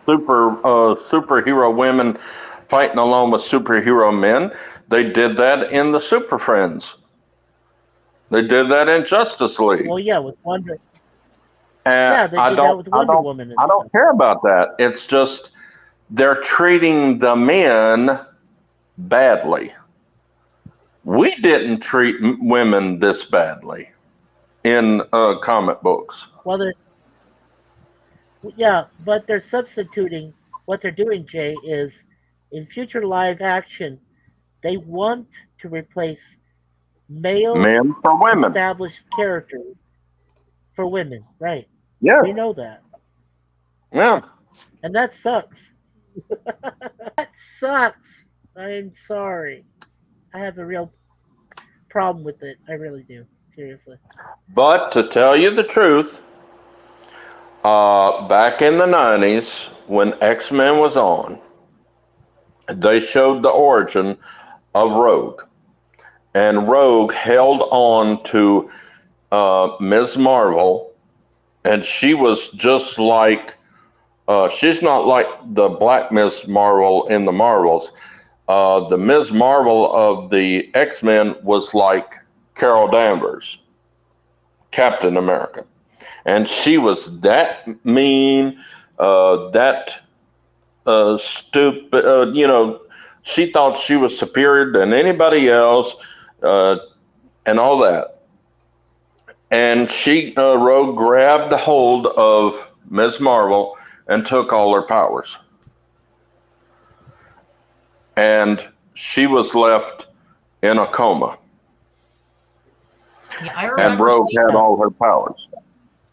superhero women fighting along with superhero men. They did that in the Super Friends. They did that in Justice League. Well, yeah, with Wonder. And Yeah, they did that with Wonder Woman and I don't stuff. care about that. It's just they're treating the men badly. We didn't treat women this badly in comic books. Well, yeah, but they're substituting. What they're doing, Jay, is in future live action, they want to replace male Men for women. established characters for women. Right. Yeah. We know that. Yeah. And that sucks. That sucks. I'm sorry. I have a real problem with it. I really do. Seriously. But to tell you the truth, back in the 90s when X-Men was on, they showed the origin of Rogue. And Rogue held on to Ms. Marvel, and she was just like, she's not like the Black Ms. Marvel in the Marvels. The Ms. Marvel of the X-Men was like Carol Danvers, Captain America. And she was that mean, that stupid, she thought she was superior than anybody else, and all that. And Rogue grabbed hold of Ms. Marvel and took all her powers. And she was left in a coma. Yeah, I And remember Rogue seeing had that. all her powers.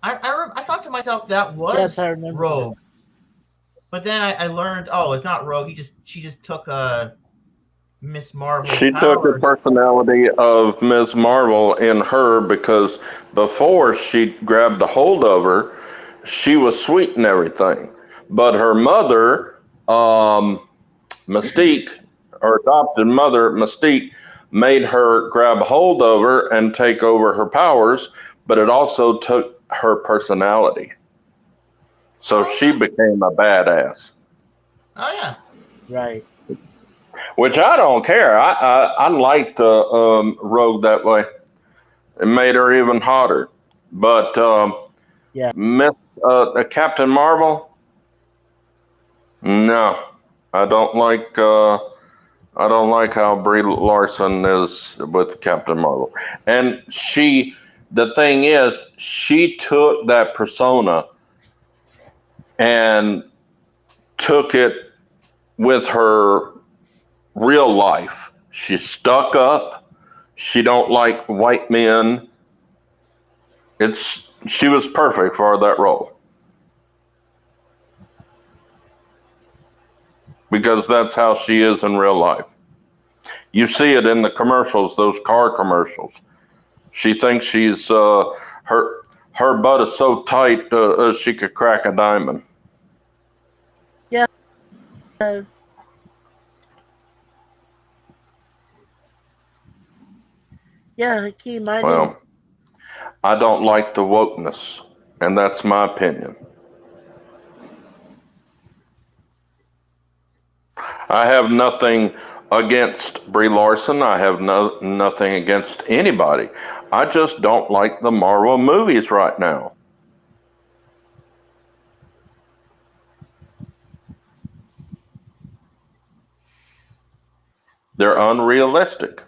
I thought to myself that was Yes, I remember Rogue, but then I learned, oh, it's not Rogue. She just took Miss Marvel's She took the powers. personality of Ms. Marvel in her because before she grabbed a hold of her, she was sweet and everything. But her mother, Mystique, her adopted mother, Mystique, made her grab hold of her and take over her powers, but it also took her personality. So she became a badass. Oh yeah. Right. Which I don't care. I liked Rogue that way. It made her even hotter. But Yeah. Miss Captain Marvel, no, I don't like. I don't like how Brie Larson is with Captain Marvel. And the thing is, she took that persona and took it with her real life. She's stuck up. She don't like white men. She was perfect for that role. Because that's how she is in real life. You see it in the commercials, those car commercials. She thinks she's her butt is so tight she could crack a diamond. Yeah. Yeah, Hakeem, I Well, didn't. I don't like the wokeness, and that's my opinion. I have nothing against Brie Larson. I have nothing against anybody. I just don't like the Marvel movies right now. They're unrealistic.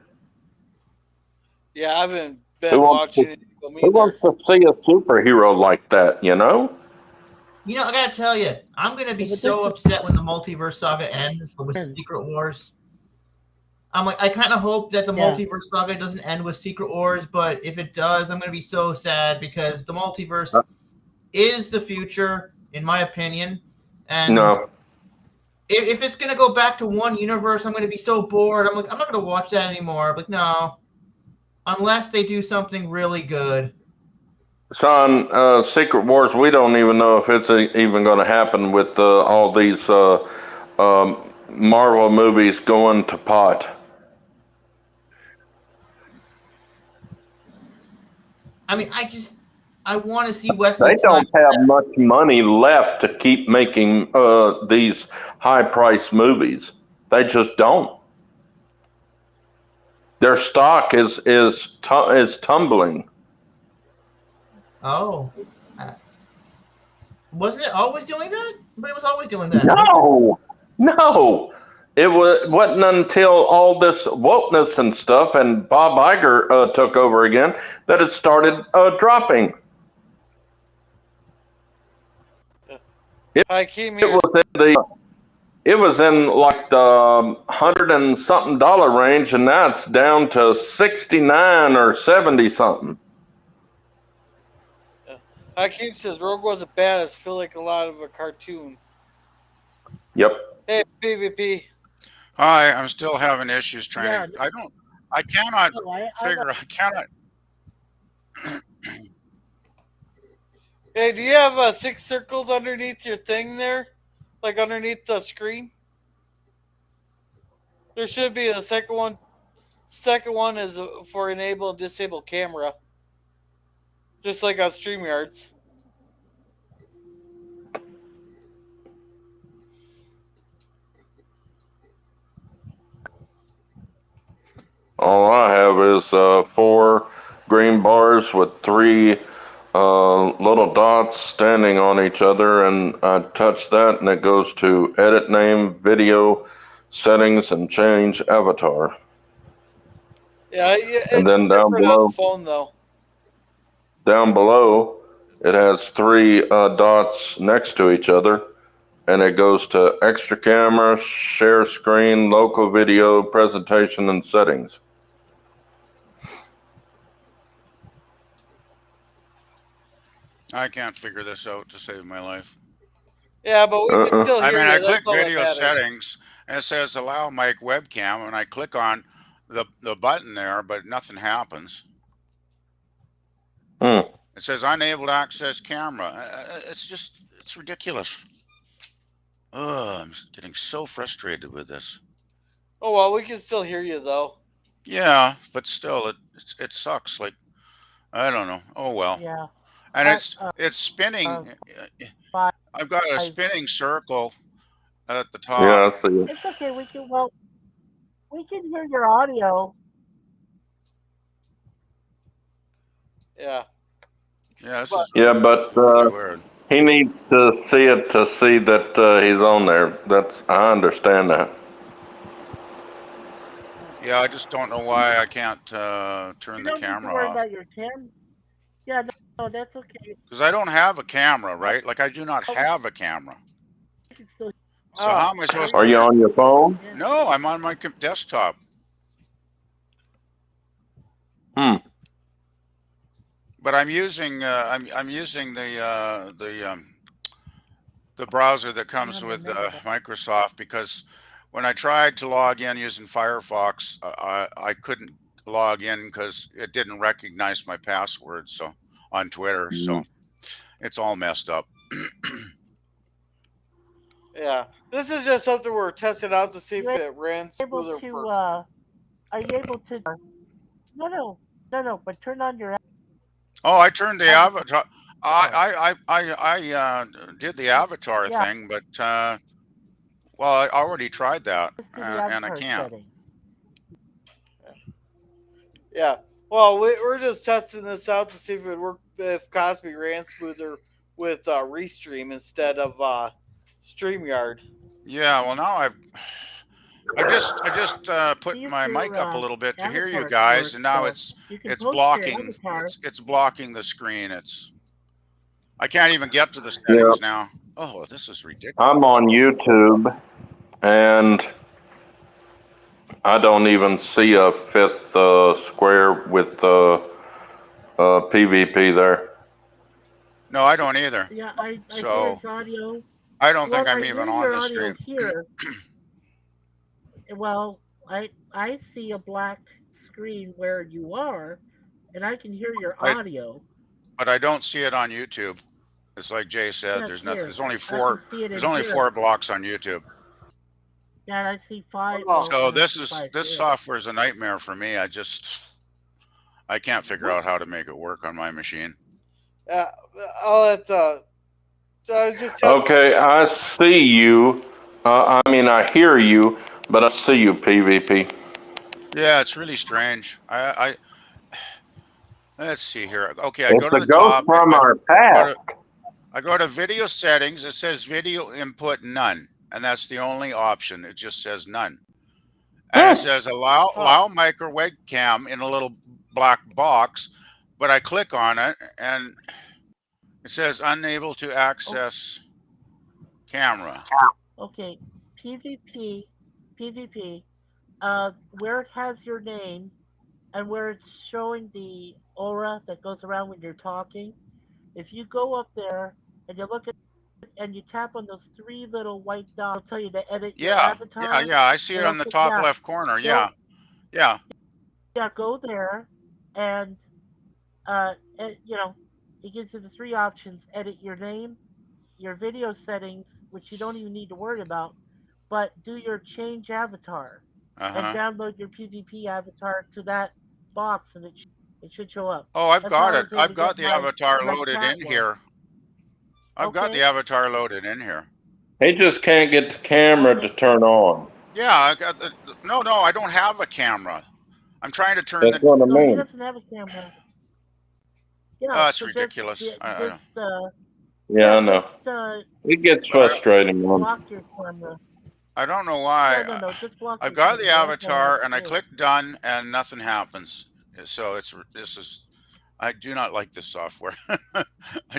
Yeah, I haven't been Who wants watching to, it who either. wants to see a superhero like that, you know? You know, I gotta tell you, I'm gonna be Yeah, but so this upset when the multiverse saga ends with Secret Wars. I'm like, I kind of hope that the Yeah. multiverse saga doesn't end with Secret Wars, but if it does, I'm gonna be so sad because the multiverse is the future, in my opinion. And No. if it's gonna go back to one universe, I'm gonna be so bored. I'm like, I'm not gonna watch that anymore. I'm like, no, unless they do something really good. Son, Secret Wars, we don't even know if it's even going to happen with all these Marvel movies going to pot. I mean, I want to see Wesley They don't Snipes. have much money left to keep making these high-priced movies. They just don't. Their stock is tumbling. Oh, wasn't it always doing that? But it was always doing that. No. It wasn't until all this wokeness and stuff and Bob Iger took over again that it started dropping. Hakeem It here. was in like the $100 and something range, and now it's down to 69 or 70 something. Hakeem says Rogue wasn't bad. I feel like a lot of a cartoon. Yep. Hey, PvP. Hi, I'm still having issues trying Yeah. to. I cannot No, I cannot. Hey, do you have 6 circles underneath your thing there? Like underneath the screen? There should be the second one. Second one is for enable and disable camera. Just like on StreamYards. All I have is 4 green bars with 3 little dots standing on each other, and I touch that, and it goes to edit name, video, settings, and change avatar. Yeah, And then down different on below, the phone though. it has 3 dots next to each other, and it goes to extra camera, share screen, local video, presentation, and settings. I can't figure this out to save my life. Yeah, but we can still I hear mean, you. I That's click all that video matters. settings, and it says allow mic webcam, and I click on the button there, but nothing happens. Hmm. It says unable to access camera. It's ridiculous. Ugh, I'm getting so frustrated with this. Oh well, we can still hear you though. Yeah, but still, it sucks. Like, I don't know. Oh well. Yeah. And But, it's spinning. Five. I've got a spinning circle at the top. Yeah, I see it. It's okay. We can hear your audio. Yeah, this But- is Yeah, but really weird. he needs to see it to see that he's on there. I understand that. Yeah, I just don't know why I can't turn You the don't need to camera worry off. about your cam. Yeah, no, that's okay. Because I don't have a camera, right? Like I do not have a camera. You can still. So how am I supposed Are to? you on your phone? Yeah. No, I'm on my desktop. But I'm using I'm using the browser that comes with Microsoft, because when I tried to log in using Firefox, I couldn't log in because it didn't recognize my password. So on Twitter, so it's all messed up. Yeah, this is just something we're testing out to see if it ran Able smoother. to. Are you able to? No. But turn on your. Oh, I turned the avatar. I did the avatar thing, but well, I already tried that, and I can't. Setting. Yeah. Well, we're just testing this out to see if it worked. If Cosby ran smoother with restream instead of StreamYard. Yeah. Well, now I just put my mic up a little bit to hear you guys, and now it's blocking. It's blocking the screen. I can't even get to the settings now. Oh, this is ridiculous. I'm on YouTube, and I don't even see a 5th square with PvP there. No, I don't either. Yeah, I So, hear his audio. I don't think I'm even on the stream. Here. Well, I see a black screen where you are, and I can hear your audio. But I don't see it on YouTube. It's like Jay said. There's nothing. There's only 4. There's only 4 blocks on YouTube. Yeah, and I see 5. So this software is a nightmare for me. I can't figure out how to make it work on my machine. I'll let I was just okay, I see you. I mean, I hear you, But I see you, PvP. Yeah, it's really strange. Let's see here. Okay, I It's go to a the ghost top. from our Go past. to I go to video settings. It says video input none, and that's the only option. It just says none, and it says allow micro webcam in a little black box, but I click on it and it says unable to access camera. Okay, PvP, PvP. Where it has your name and where it's showing the aura that goes around when you're talking. If you go up there and you look at and you tap on those three little white dots, it'll tell you to edit your Yeah, yeah, avatar. yeah. I see it It'll on the say, top yeah, left corner. go Yeah, yeah. yeah, go there and you know, it gives you the three options: edit your name, your video settings, which you don't even need to worry about, but do your change avatar and Uh-huh. download your PvP avatar to that box, and it should show up. Oh, I've That's how got I it. was able I've to got get the avatar my loaded chat in work. here. I've got the Okay. avatar loaded in here. He just can't get the camera to turn on. Yeah, I got the. No, I don't have a camera. I'm trying to turn That's the. what I No, he mean. doesn't have a camera. Yeah, Oh, it's so ridiculous. I know. Yeah, I know. just It gets But frustrating, man. block your camera. I don't know why. No, just block I've your got camera. the avatar and I That's click done and nothing happens. So this is. I do not like this software. I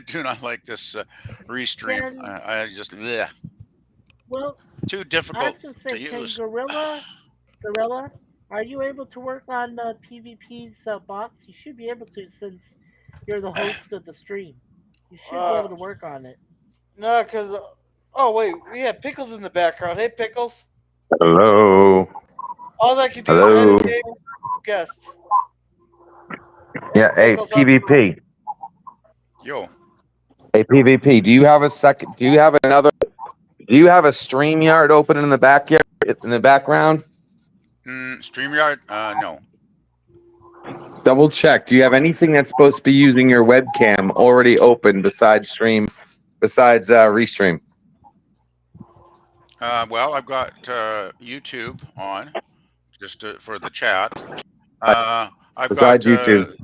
do not like this restream. Can I just bleh. well, Too I was difficult gonna to say, can use. Gorilla, are you able to work on PvP's box? You should be able to, since you're the host of the stream. You should be able to work on it. No, because oh wait, we have Pickles in the background. Hey, Pickles. Hello. All I can do is Hello. edit name guest. Yeah, hey, Pickles, PvP. Yo. Hey, PvP, do you have a second? Do you have another? Do you have a StreamYard open in the backyard, in the background? StreamYard? No. Double check. Do you have anything that's supposed to be using your webcam already open besides Restream? Well, I've got YouTube on just for the chat. I've Besides YouTube.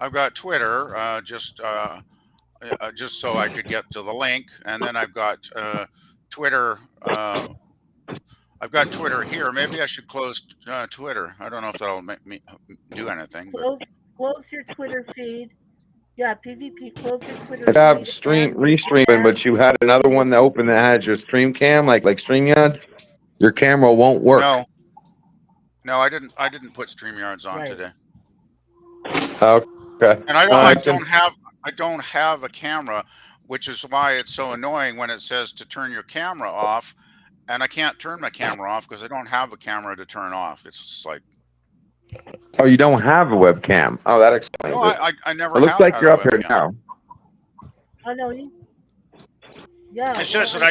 I've got Twitter just so I could get to the link, and then I've got Twitter. I've got Twitter here. Maybe I should close Twitter. I don't know if that'll make me do anything. But Close your Twitter feed. Yeah, PvP, close your Twitter You have feed. Restream, but you had another one that open that had your stream cam, like StreamYard. Your camera won't work. No, I didn't put StreamYards on today. Okay. And I don't have a camera, which is why it's so annoying when it says to turn your camera off, and I can't turn my camera off because I don't have a camera to turn off. It's just like. Oh, you don't have a webcam. Oh, that explains No, it. I never. It looks have like had you're a up here webcam. now. I know you. Yeah. It's just that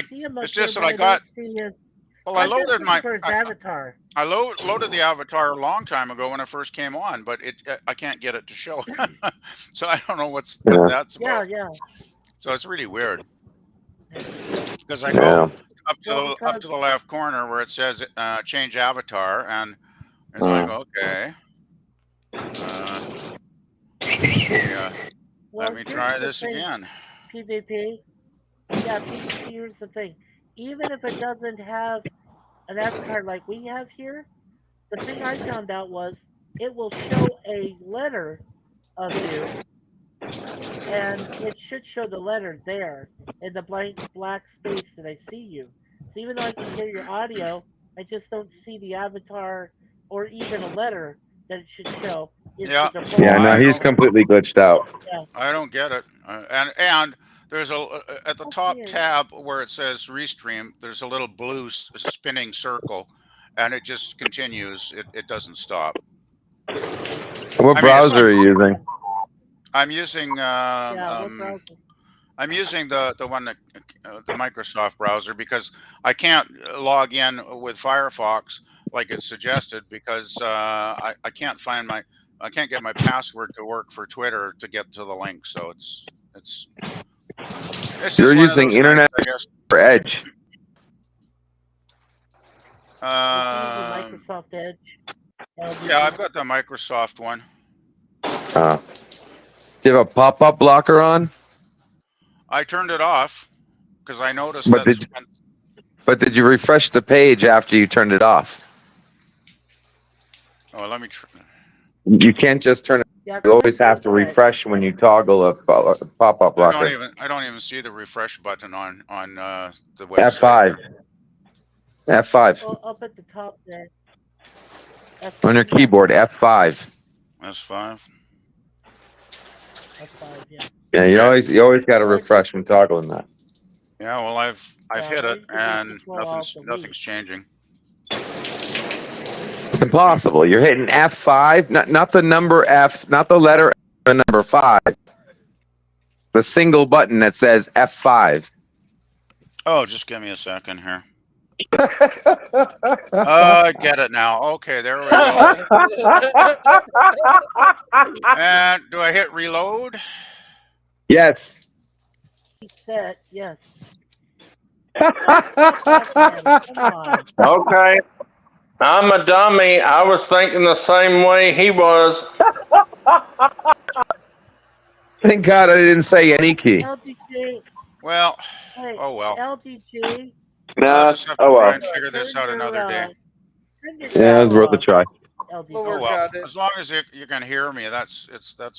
I got. Well, I loaded my avatar. I loaded the avatar a long time ago when I first came on, but I can't get it to show. So I don't know what that's about. Yeah. So it's really weird because I go up to the left corner where it says change avatar, and it's like okay. Let me try this again. PvP. Yeah, PvP. Here's the thing. Even if it doesn't have an avatar like we have here, the thing I found out was it will show a letter of you, and it should show the letter there in the black space that I see you. So even though I can hear your audio, I just don't see the avatar or even a letter that it should show. Yeah. No, he's completely glitched out. Yeah. I don't get it. And there's at the top tab where it says restream, there's a little blue spinning circle, and it just continues. It doesn't stop. What browser are you using? I'm using I'm using the one that the Microsoft browser because I can't log in with Firefox like it's suggested because I can't get my password to work for Twitter to get to the link. So it's just You're using Internet or Edge. Microsoft Edge. LG Yeah, I've got the Microsoft one. Do you have a pop-up blocker on? I turned it off because I noticed But that's. did you refresh the page after you turned it off? Oh, let me. You can't just turn it. Yeah, You always have to refresh when you toggle a pop-up blocker. I don't even see the refresh button on the website. F5. F5. Oh, up at the top there. On your keyboard, F5. S5. F5, yeah. Yeah, you always got to refresh when toggling that. Yeah, well, I've hit it and nothing's nothing's changing. It's impossible. You're hitting F5, not the number F, not the letter F, the number 5. The single button that says F5. Oh, just give me a second here. I get it now. Okay, there we go. And do I hit reload? Yes. Set, yes. Okay. I'm a dummy. I was thinking the same way he was. Thank God I didn't say any key. LDG. Well, Hey, oh well. LDG. I'll just have to try and figure this out another day. Yeah, it's worth a try. Oh well, as long as you can hear me, that's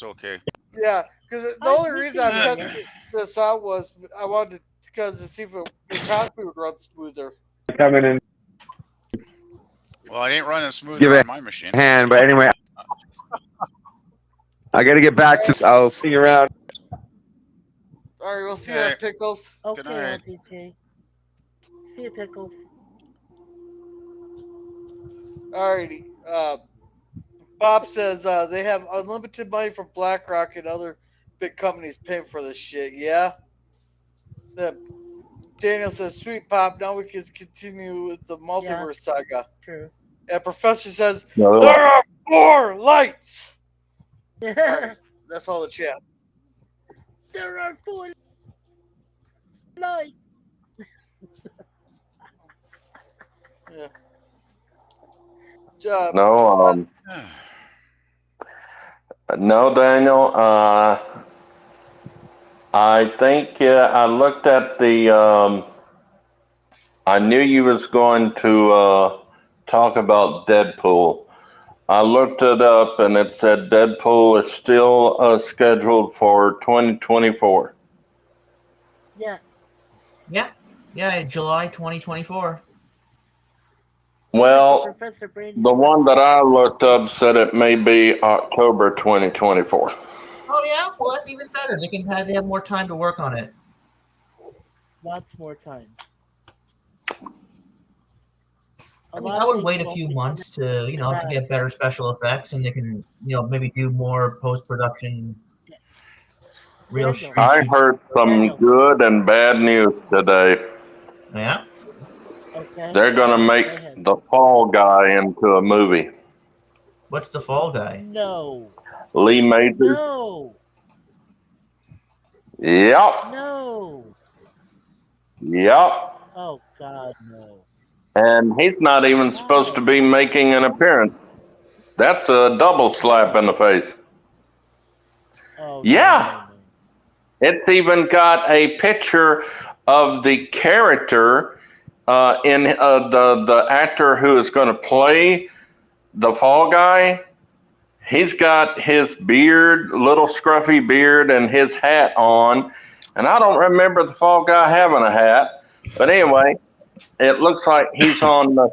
okay. Yeah, because the only reason I tested this out was I wanted to see if the copy would run smoother. Coming in. Well, it ain't running smoother on my machine. Hand, but anyway, I got to get back to. I'll see you around. All right, we'll see you at Pickles. Okay, LDG. See you, Pickles. Alrighty. Bob says they have unlimited money from BlackRock and other big companies paying for this shit. Yeah. Daniel says, "Sweet Pop. Now we can continue with the multiverse saga." True. And Professor says, "There are 4 lights." All right, that's all the chat. There are 4 lights. Yeah. No, Daniel. I think I looked at the. I knew you was going to talk about Deadpool. I looked it up and it said Deadpool is still scheduled for 2024. Yeah, July 2024. Well, the one that I looked up said it may be October 2024. Oh yeah, well that's even better. They have more time to work on it. Lots more time. I would wait a few months to get better special effects, and they can maybe do more post production. I heard some good and bad news today. Yeah. Okay. They're gonna make the Fall Guy into a movie. What's the Fall Guy? No. Lee Majors. No. Yep. No. Yep. Oh God, no. And he's not even supposed to be making an appearance. That's a double slap in the face. Oh, yeah. It's even got a picture of the character in the actor who is going to play the Fall Guy. He's got his beard, little scruffy beard, and his hat on. And I don't remember the Fall Guy having a hat. But anyway, it looks like he's on the.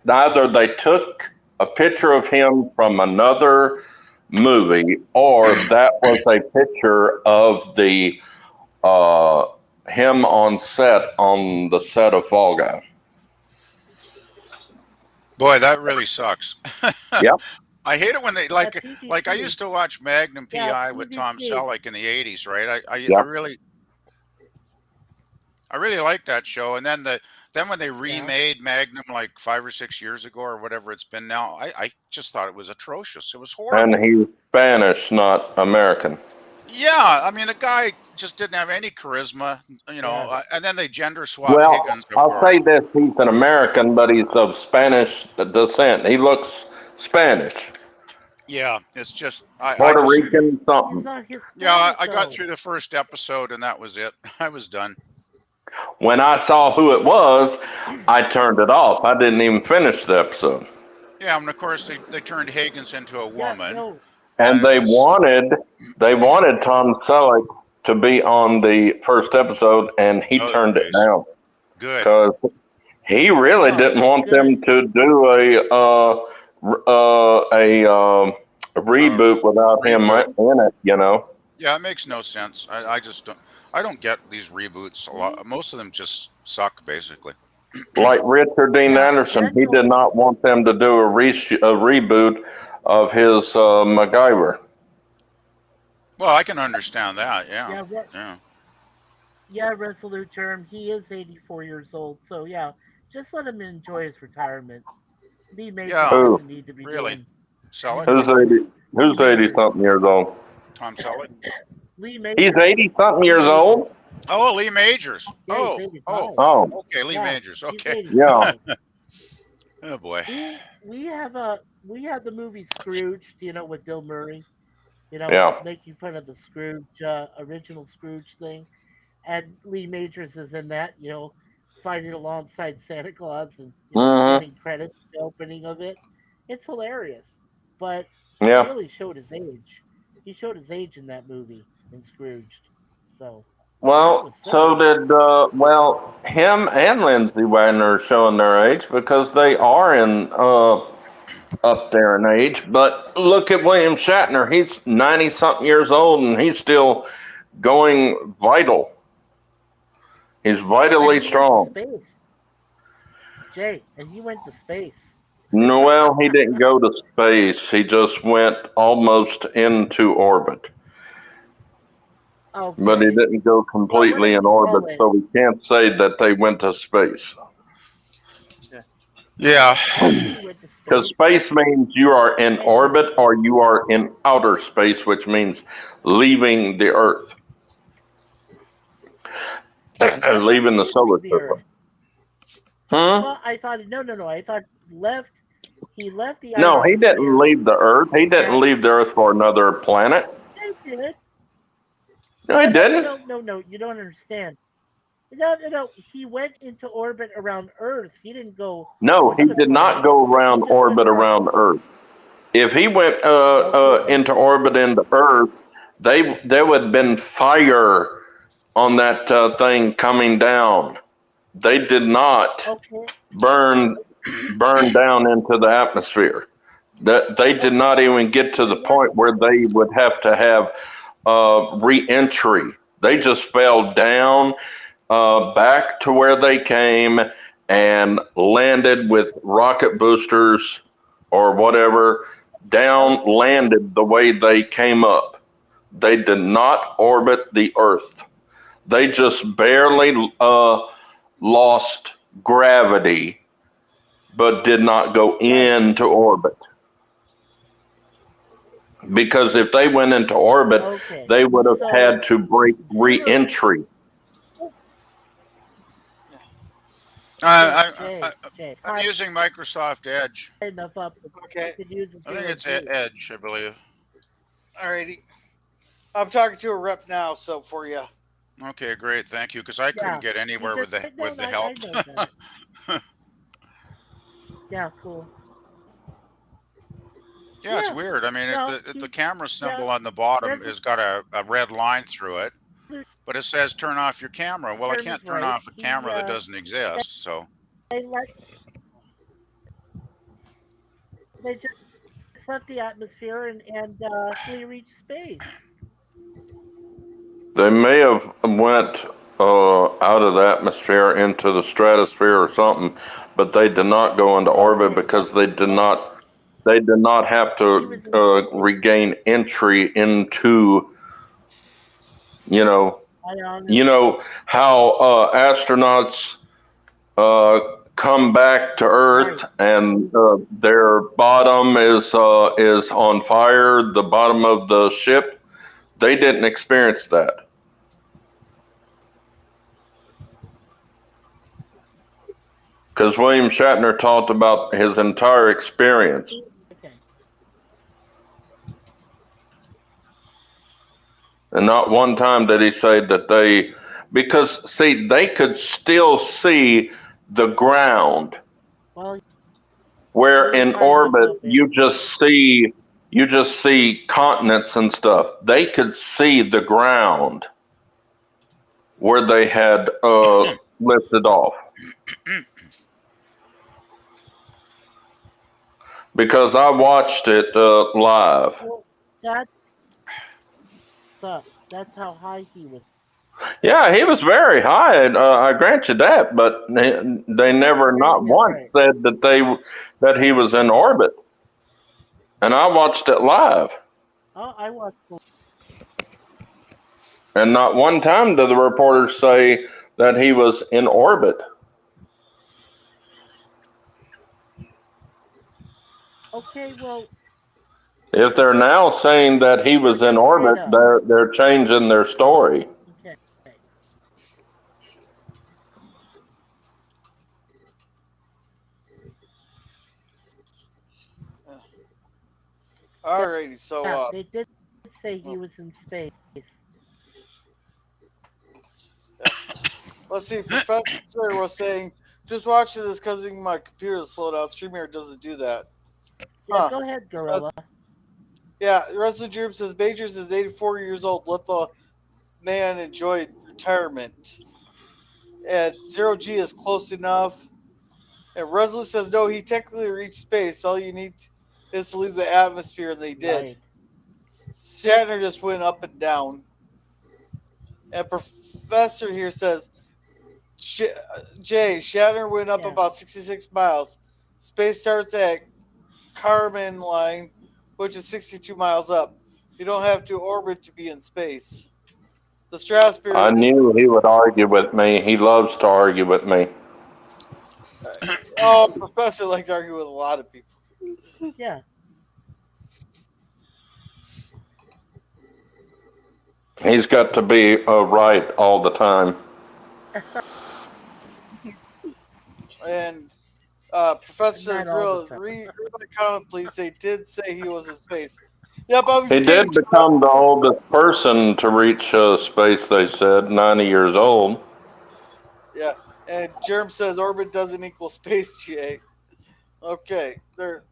Either they took a picture of him from another movie, or that was a picture of the him on the set of Fall Guy. Boy, that really sucks. Yep. I hate it when they like I used to watch Magnum PI with Tom Selleck in the 80s, right? I really liked that show, and then when they remade Magnum like 5 or 6 years ago or whatever it's been now, I just thought it was atrocious. It was horrible. And he's Spanish, not American. Yeah, I mean, the guy just didn't have any charisma, Yeah. and then they gender swapped Well, Higgins, of I'll course. say this: he's an American, but he's of Spanish descent. He looks Spanish, Yeah, it's just I Puerto just Rican, He's something. not yeah, I, Hispanic I got though. through the first episode and that was it. I was done. When I saw who it was, I turned it off. I didn't even finish the episode. Yeah, and of course they turned Higgins into a Yeah, woman, no. And and it's just they wanted Tom Selleck to be on the first episode, and he oh turned it jeez, down good. because he really Oh, didn't want good. them to do a Uh, reboot without him Reboot. in it. You know, Yeah, it makes no sense. I just don't. I don't get these reboots a lot. We Most of them just suck, basically. like Richard Dean yeah, Anderson, he did Daniel. not want them to do a reboot of his MacGyver. Well, I can understand that. Yeah, Yeah, yeah, yeah, Resolute Term. He is 84 years old, so yeah, just let him enjoy his retirement. Lee Majors yeah. Who? doesn't need to be Really, doing Selleck, Who's anything. 80? Lee Who's 80 Majors. something years old? Tom Selleck. Lee He's Majors. 80 something Lee years Majors. old? Oh, Lee Majors. Yeah, he's Oh, 85. oh. Oh, Okay, Lee Yeah, Majors. he's Okay. yeah. 85. Oh boy. We have the movie Scrooge, with Bill Murray, Yeah. making fun of the Scrooge original Scrooge thing, and Lee Majors is in that, fighting alongside Santa Claus and Hmm. giving credit to the opening of it. It's hilarious, but he Yeah. really showed his age. He showed his age in that movie in Scrooged, so that was Well, so silly. did, him and Lindsay Wagner are showing their age because they are up there in age. But look at William Shatner. He's 90 something years old and he's still going vital. He's And vitally he went to strong. space, Jay, and he went to space. No, well, he didn't go to space. He just went almost into orbit. But he Okay. didn't go Well, what completely did in you orbit, call it? so we can't say that they went to space. Yeah. I think he went to Because space. space means you are in And orbit or you are in outer space, which means leaving the Earth, I thought leaving the solar leaving the Earth. system. Hmm? Well, I thought no. I thought left. He left the No, he didn't ionosphere. leave the Earth. He didn't And leave the Earth for another planet. they did. No, he No, no, no, didn't. no, no, no. You don't understand. No, no, no. He went into orbit around Earth. He didn't go No, to he another did not planet. go He around just went orbit around. around Earth. If he went Okay. into orbit into Earth, there would have been fire on that thing coming down. They did not Okay. burn down into the atmosphere. That they did not even get to the Then why? point where they would have to have re-entry. They just fell down back to where they came and landed with rocket boosters or whatever, down Okay. landed the way they came up. They did not orbit the Earth. They just barely lost gravity, but did not go Right. into orbit. Because if they went into orbit, Okay. they would have So had to break zero. re-entry. Jay, I, I, Jay, I Jay. I'm using Microsoft Edge. Enough up. You Okay. could use a I think zero it's G. Edge, I believe. Alrighty. I'm talking to a rep now, so for you. Okay, great, thank you. Because I couldn't Yeah. get You anywhere just no, with no. the help. I know that. Yeah. Cool. Yeah, it's Yeah. weird. I mean, No. the camera Yeah. symbol on the bottom Resolute has got a red line through it, but it says turn off your camera. Well, I Term is can't turn right. off a camera that doesn't They, exist. So they let they just left the atmosphere and we reached space. They may have went out of the atmosphere into the stratosphere or something, but they did not go into orbit Okay. because Well, they did not have he to was in space. regain entry into you know Ionis. how astronauts come back to Right. Earth and their bottom is on fire, the bottom of the ship. They didn't experience that. Because William Shatner talked about his entire experience. Okay. And not one time did he say that because see, they could still see the ground. Well, Where he was in hiding orbit above it. you just see continents and stuff. They could see the ground where they had lifted off. Because I watched it live. Well, that's that's how high he was. Yeah, he was very high. I grant you that, but they He was never, not standing once, upright. said that he was in orbit. And I watched it live, Oh, I watched. and not one time did the reporters say that he was in orbit. Okay, well, If they're now saying that he was in just straight orbit, up. they're changing their story. Okay. Alrighty, so Yeah, they did say he was in space. let's see. Professor was saying, just watching this causing my computer to slow down. StreamYard doesn't do that. Yeah, Huh. go ahead, Gorilla. Yeah, Russell Dream says Majors is 84 years old. Let the man enjoy retirement. And Zero G is close enough. And Resolute says no, he technically reached space. All you need is to leave the atmosphere, and they did. Right. Shatner just went up and down. And Professor here says, Jay, Shatner went up Yeah. about 66 miles. Space starts at Kármán line, which is 62 miles up. You don't have to orbit to be in space. The stratosphere I is. knew he would argue with me. He loves to argue with me. Oh, Professor likes to argue with a lot of people. Yeah. He's got to be right all the time. And Professor says, Not all the Grill, time. read my comment, please. They did say he was in space. Yeah, but I was He kidding. did become the oldest person to reach space, they said, 90 years old. Yeah, and Germ says orbit doesn't equal space, GA. Okay, they're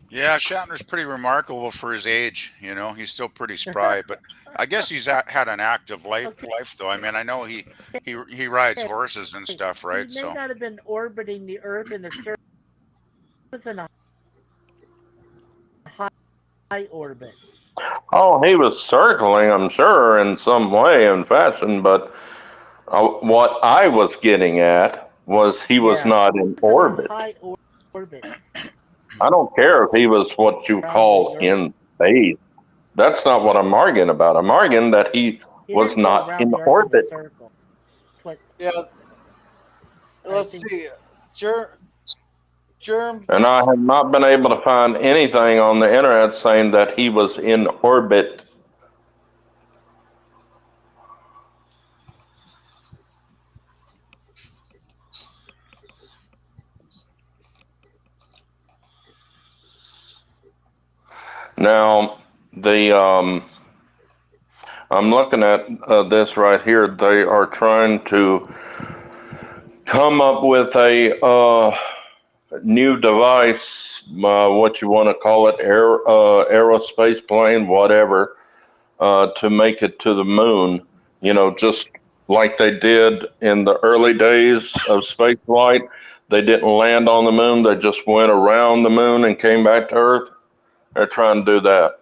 Yeah, Shatner's pretty remarkable for his age. You know, he's still pretty spry, but I guess he's had an active life. Okay. Life though. I mean, I know he rides horses and stuff, right? He may So not have been orbiting the Earth in a certain. He was in a high orbit. Oh, he was circling, I'm sure, in some way and fashion, but what I was getting at was he was Yeah. not in He was in a orbit. high orbit I don't care if he was what you around call the Earth. in space. That's not what I'm arguing about. I'm arguing that he He was didn't go not around in the Earth in a orbit. circle. But yeah. Let's think- see, Germ. And I have not been able to find anything on the internet saying that he was in orbit. Now, I'm looking at this right here. They are trying to come up with a new device, what you want to call it, aerospace plane, whatever, to make it to the moon. You know, just like they did in the early days of space flight. They didn't land on the moon. They just went around the moon and came back to Earth. They're trying to do that.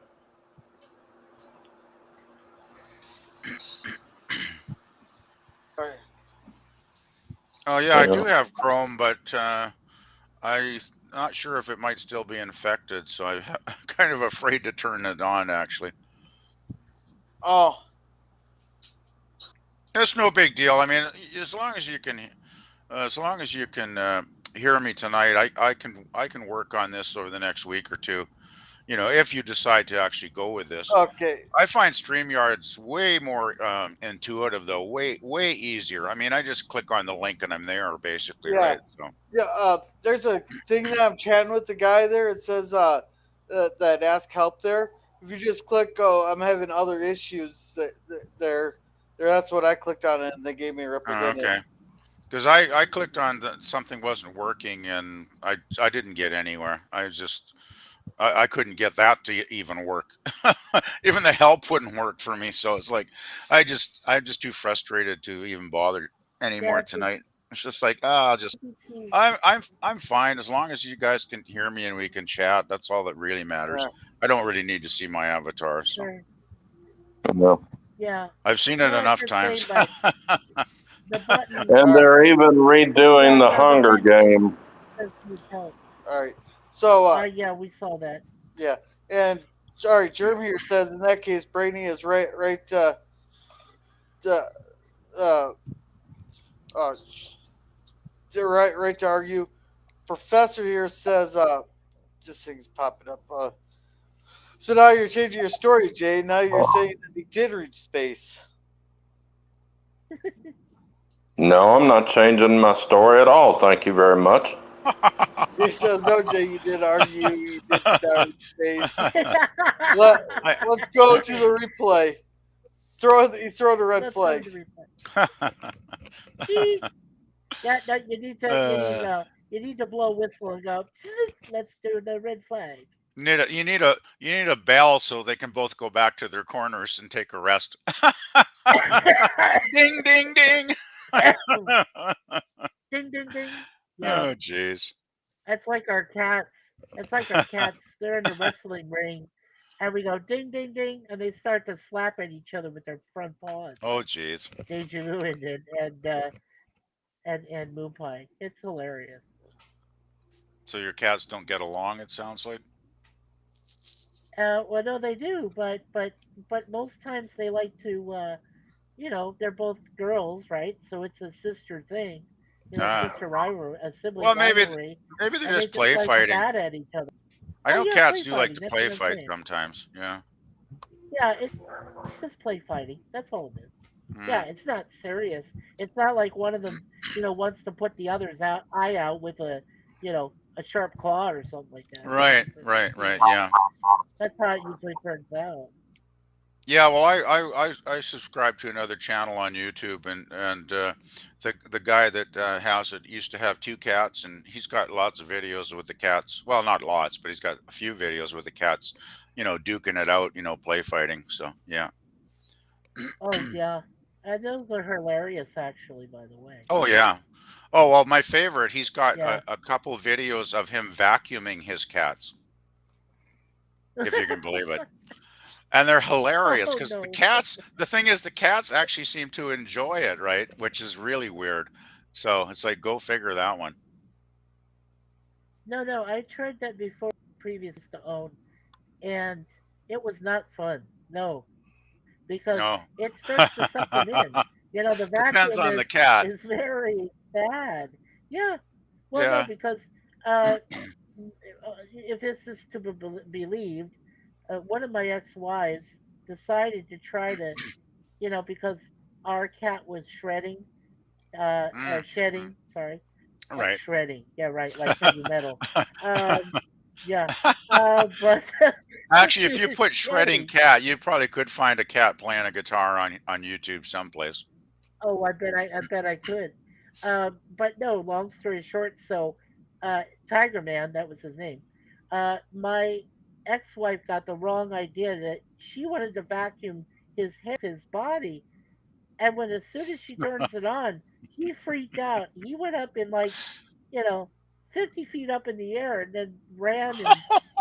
oh yeah, I Yeah. do have Chrome, but I'm not sure if it might still be infected. So I'm kind of afraid to turn it on. Actually, Oh, it's no big deal. I mean, as long as you can hear me tonight, I can work on this over the next week or two. If you decide to actually go with this. Okay. I find StreamYard's way more intuitive, though, way easier. I mean, I just click on the link and I'm there, basically, Yeah. right? So, Yeah. There's a thing that I'm chatting with the guy there. It says that ask help there. If you just click, oh, I'm having other issues. There. That's what I clicked on, and they gave me a representative. okay. Because I clicked on something wasn't working and I didn't get anywhere. I couldn't get that to even work. Even the help wouldn't work for me. So it's like I'm just too frustrated to even bother anymore Yeah, it's tonight. It's just like, I'll just too. I'm fine as long as you guys can hear me and we can chat. That's all that really matters. Yeah. I don't really need to see my avatar. So Sure. Well, Yeah. I've seen it No, it's enough the same, times. but the button, And they're even redoing yeah, the no, the Hunger button Game. says need help. All right. So Yeah, we saw that. yeah, and sorry, Germ here says in that case, Brainy is uh, uh, uh, right to argue. Professor here says this thing's popping up. So now you're changing your story, Jay. Now you're saying that he did reach space. No, I'm not changing my story at all. Thank you very much. He says no, Jay. You did argue. He did not reach space. Let I, Let's go to the replay. He throw the red Let's go to flag. the replay. Beep. Yeah, no, uh, you need to blow a whistle and go. Let's do the red flag. you need a bell so they can both go back to their corners and take a rest. Ding ding ding. Ding, ding, ding. Yeah, Oh jeez. that's like our cats. It's like our cats. They're in the wrestling ring, and we go ding, ding, ding, and they start to slap at each other with their front paws. Oh jeez. Deja Vu and Moon Pie. It's hilarious. So your cats don't get along, it sounds like. Well, no, they do, but most times they like to. They're both girls, right? So it's a sister thing. Ah. Sister rivalry, a sibling Well, maybe rivalry, maybe they're and they just just play like to fighting. bat at each other. I Oh know yeah, cats play do like fighting. to That's play what I'm fight saying. sometimes. Yeah. Yeah, it's just play fighting. That's all it is. Yeah, Mm. it's not serious. It's not like one of them, wants to put the other's eye out with a sharp claw or something like that. Right, right, right. Yeah. That's how it usually turns out. Yeah, well, I subscribe to another channel on YouTube, and the guy that has it used to have two cats, and he's got lots of videos with the cats. Well, not lots, but he's got a few videos with the cats, duking it out, play fighting. So yeah. Oh yeah, and those are hilarious, actually. By the way. Oh yeah. Oh well, my favorite. He's got Yeah. a couple videos of him vacuuming his cats, if you can believe it. And they're hilarious Oh because no. the thing is, the cats actually seem to enjoy it, right? Which is really weird. So it's like, go figure that one. No, no, I tried that before previous to own, and it was not fun. No, because No. it starts to suck them in. The Depends vacuum on is the cat. is very bad. Yeah. Well, no, Yeah. because uh, if this is to be believed, one of my ex-wives decided to try to, because our cat was Mm, mm, shedding. Sorry, right. shredding. Yeah, right, like heavy metal. Um, yeah, but Actually, if you put shredding shedding. cat, you probably could find a cat playing a guitar on YouTube someplace. Oh, I bet I could. But no. Long story short, so uh, Tiger Man, that was his name. My ex-wife got the wrong idea that she wanted to vacuum his hair off his body, and when as soon as she turns it on, he freaked out. He went up in like, you know, 50 feet up in the air and then ran and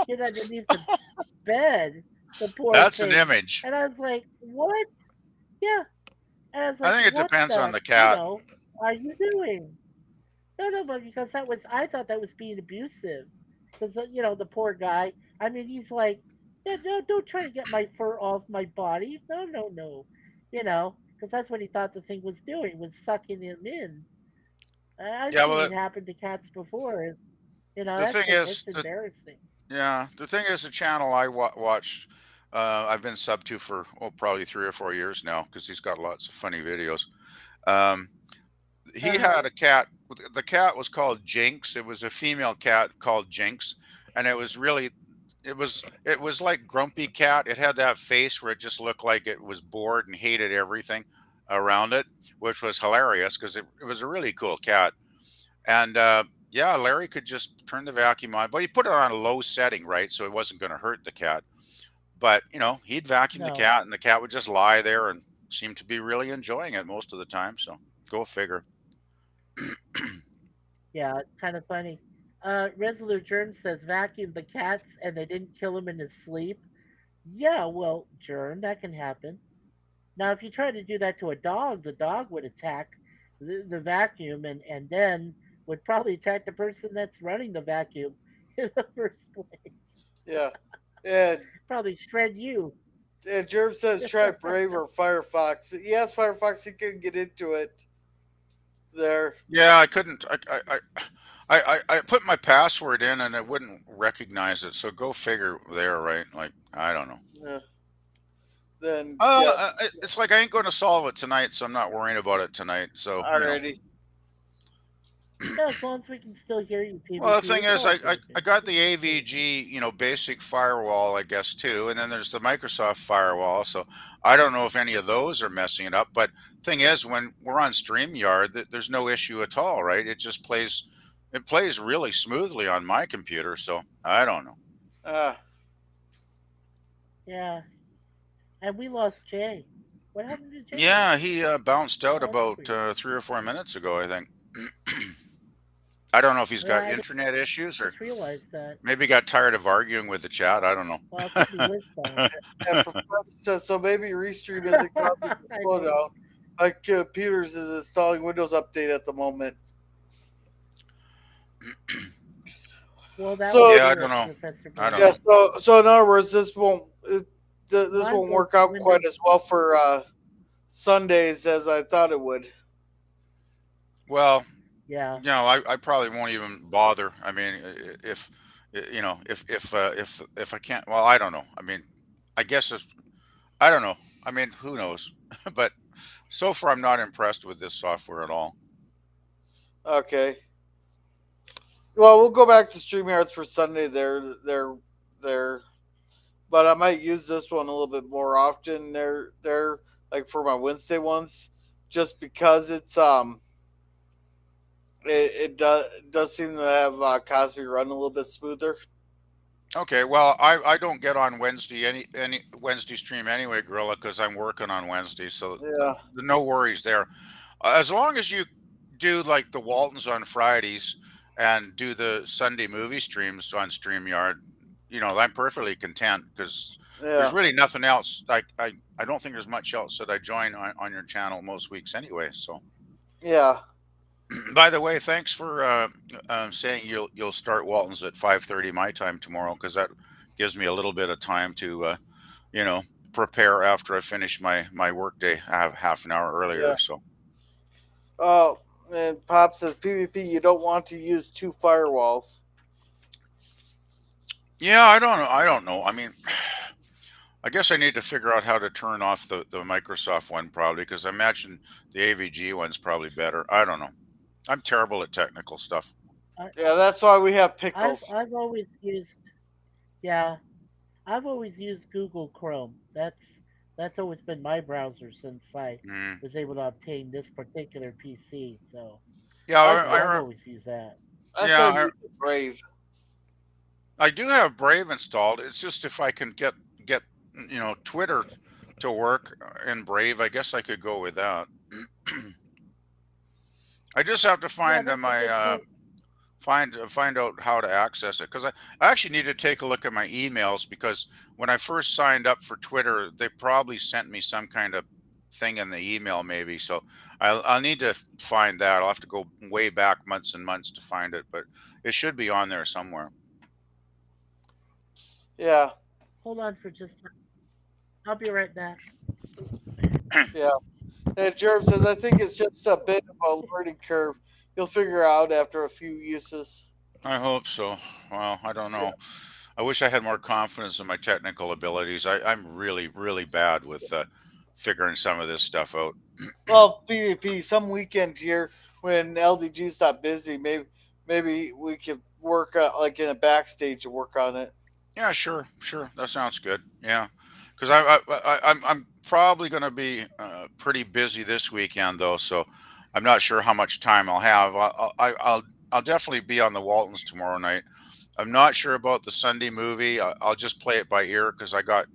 hid underneath the bed. The poor That's an thing. image. And I was like, what? Yeah. And I was I like, think it what depends on the, the cat. are you doing? No, no, but because I thought that was being abusive. Because, the poor guy, I mean, he's like, yeah, no, don't try to get my fur off my body. No, no, no. Because that's what he thought the thing was doing, was sucking him in. I've Yeah, seen well, it happen to cats before. the thing It's is, embarrassing. the thing is, the channel I watch, I've been sub to for probably 3 or 4 years now because he's got lots of funny videos. Um, he had a cat. The cat was called Jinx. It was a female cat called Jinx, and it was like Grumpy Cat. It had that face where it just looked like it was bored and hated everything around it, which was hilarious because it was a really cool cat. And yeah, Larry could just turn the vacuum on, but he put it on a low setting, right? So it wasn't going to hurt the cat. But, he'd vacuum the No. cat and the cat would just lie there and seem to be really enjoying it most of the time. So go figure. Yeah, it's kind of funny. Resolute Germ says vacuum the cats and they didn't kill him in his sleep. Yeah, well, Germ, that can happen. Now, if you try to do that to a dog, the dog would attack the vacuum and then would probably attack the person that's running the vacuum in the first place. Yeah. And Probably shred you. Jerv says try Brave or Firefox. But yes, Firefox, he couldn't get into it there. Yeah, I couldn't. I put my password in and it wouldn't recognize it. So go figure there, right? Like, I don't know. Yeah. Then, yeah, It's like I ain't going to solve it tonight, so I'm not worrying about it tonight. So, already. Yeah, as long as we can still hear you, Well, the PvP, thing it's is, all I good. I got the AVG, basic firewall, I guess too, and then there's the Microsoft firewall. So I don't know if any of those are messing it up. But thing is, when we're on StreamYard, there's no issue at all, right? It plays really smoothly on my computer. So I don't know. Uh, Yeah, and we lost Jay. What happened to Jay? Yeah, he bounced out That's about weird. 3 or 4 minutes ago, I think. I don't know if he's Yeah, got I internet issues or just realized that. maybe got tired of arguing with the chat. I don't know. Well, it could be his fault. and Professor says, so maybe Restream isn't causing the I know. slowdown. Like Peters is installing Windows Update at the moment. Well, that So, would Yeah, I be don't it, know. Professor I don't Brown. yeah, know. so in other words, this Mine won't was work out quite Windows. as well for Sundays as I thought it would. Well, Yeah, I probably won't even bother. I mean, if if I can't, well, I don't know. I mean, I guess if I don't know. I mean, who knows? But so far, I'm not impressed with this software at all. Okay. Well, we'll go back to StreamYards for Sunday there. But I might use this one a little bit more often there like for my Wednesday ones, just because it does seem to have Cosby run a little bit smoother. Okay, well, I don't get on Wednesday any Wednesday stream anyway, Gorilla, because I'm working on Wednesday, so Yeah, no worries there. As long as you do like the Waltons on Fridays and do the Sunday movie streams on StreamYard, I'm perfectly content because there's yeah, really nothing else. I don't think there's much else that I join on your channel most weeks anyway. So, yeah, by the way, thanks for saying you'll start Waltons at 5:30 my time tomorrow because that gives me a little bit of time to you know prepare after I finish my workday. I have half an hour earlier, yeah. so. Oh, and Pop says PvP. You don't want to use two firewalls. Yeah, I don't know. I don't know. I mean, I guess I need to figure out how to turn off the Microsoft one probably because I imagine the AVG one's probably better. I don't know. I'm terrible at technical stuff. I, Yeah, that's why we have pickles. I've always used. Yeah, I've always used Google Chrome. That's always been my browser since I Mm. was able to obtain this particular PC. So Yeah, I so still, I've always used that. I still yeah, use Brave. I do have Brave installed. It's just if I can get Twitter to work in Brave, I guess I could go with that. I just have to Yeah, find that's a my good point. find out how to access it because I actually need to take a look at my emails because when I first signed up for Twitter, they probably sent me some kind of thing in the email maybe. So I'll need to find that. I'll have to go way back months and months to find it, but it should be on there somewhere. Yeah, Hold on for just. I'll be right back. yeah. And Jerem says I think it's just a bit of a learning curve. you'll figure out after a few uses. I hope so. Well, I don't Yeah. know. I wish I had more confidence in my technical abilities. I'm really, really bad with figuring some of this stuff out. Well, PvP, some weekend here when LDG's not busy, maybe we could work like in a backstage to work on it. Yeah, sure, sure. That sounds good. Yeah, because I'm probably going to be pretty busy this weekend though, so I'm not sure how much time I'll have. I'll definitely be on the Waltons tomorrow night. I'm not sure about the Sunday movie. I'll just play it by ear because I got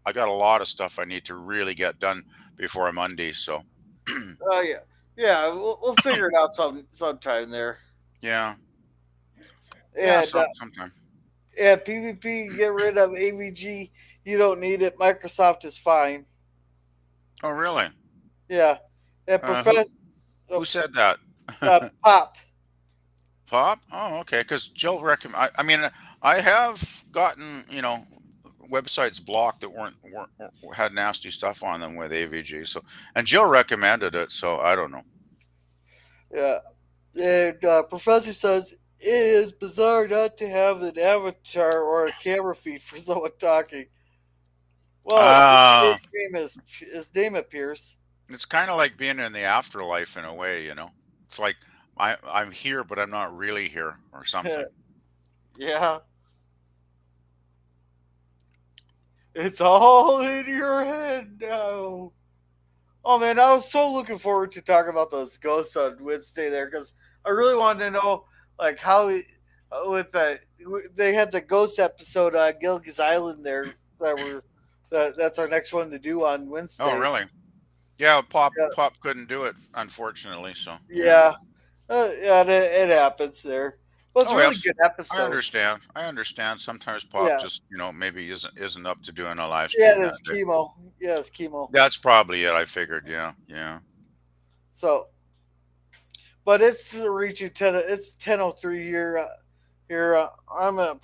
a lot of stuff I need to really get done before Monday. So Oh yeah, yeah. We'll figure it out sometime there. yeah, yeah. And Sometime. yeah, PvP, get rid of AVG. You don't need it. Microsoft is fine. Oh, really? Yeah, and Who Professor said that? Pop. Pop? Oh, okay. Because Jill recommend. I mean, I have gotten websites blocked that weren't had nasty stuff on them with AVG. So, and Jill recommended it. So I don't know. Yeah, and Professor says it is bizarre not to have an avatar or a camera feed for someone talking. Well, Uh his name appears. it's kind of like being in the afterlife in a way. It's like I'm here, but I'm not really here, or something. Yeah, it's all in your head now. Oh man, I was so looking forward to talking about those ghosts on Wednesday there because I really wanted to know like how with the they had the ghost episode on Gilligan's Island there that's our next one to do on Oh, Wednesdays. really? Yeah, Yeah, Pop couldn't do it, unfortunately. So yeah. yeah, yeah it happens there. Well, it's a Oh really yes, good I episode. understand. I understand. Sometimes Pop Yeah, just maybe isn't up to doing a live yeah, stream that it's day. chemo. Yeah, it's chemo. That's probably it. I figured. Yeah, yeah. So, but it's reaching 10. It's 10:03 here. Here, I'm gonna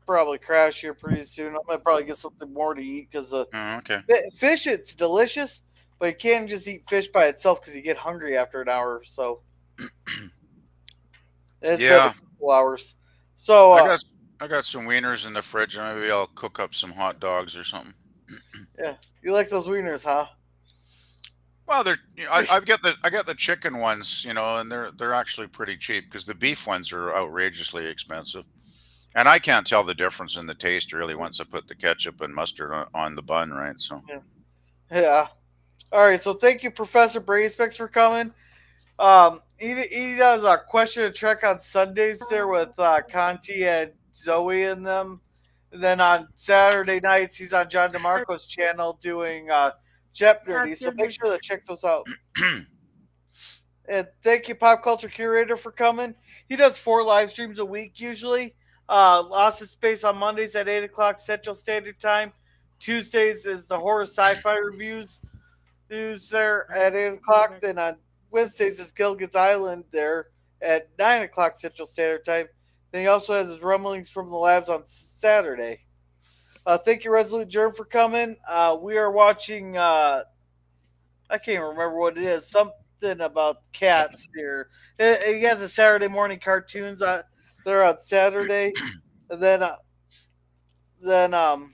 probably crash here pretty soon. I'm gonna probably get something more to eat because the Oh, okay. fish it's delicious, but you can't just eat fish by itself because you get hungry after an hour or so. And it's been a Yeah, couple hours. So I got I got some wieners in the fridge. Maybe I'll cook up some hot dogs or something. yeah, you like those wieners, huh? Well, I got the chicken ones, and they're actually pretty cheap because the beef ones are outrageously expensive. And I can't tell the difference in the taste really once I put the ketchup and mustard on the bun, right? So, Yeah. Yeah. All right. So thank you, Professor Bracebex, for coming. He does a question and trek on Sundays there with Conti and Zoe and them. And then on Saturday nights, he's on John DeMarco's channel doing Jet Nerdy. So make sure to check those out. And thank you, Pop Culture Curator, for coming. He does 4 live streams a week usually. Lost in Space on Mondays at 8 o'clock Central Standard Time. Tuesdays is the horror sci-fi reviews. News there at 8 o'clock. Then on Wednesdays is Gilligan's Island there at 9 o'clock Central Standard Time. Then he also has his rumblings from the labs on Saturday. Thank you, Resolute Germ, for coming. We are watching, I can't remember what it is, something about cats here. He has a Saturday morning cartoons. They're on Saturday. And then, um,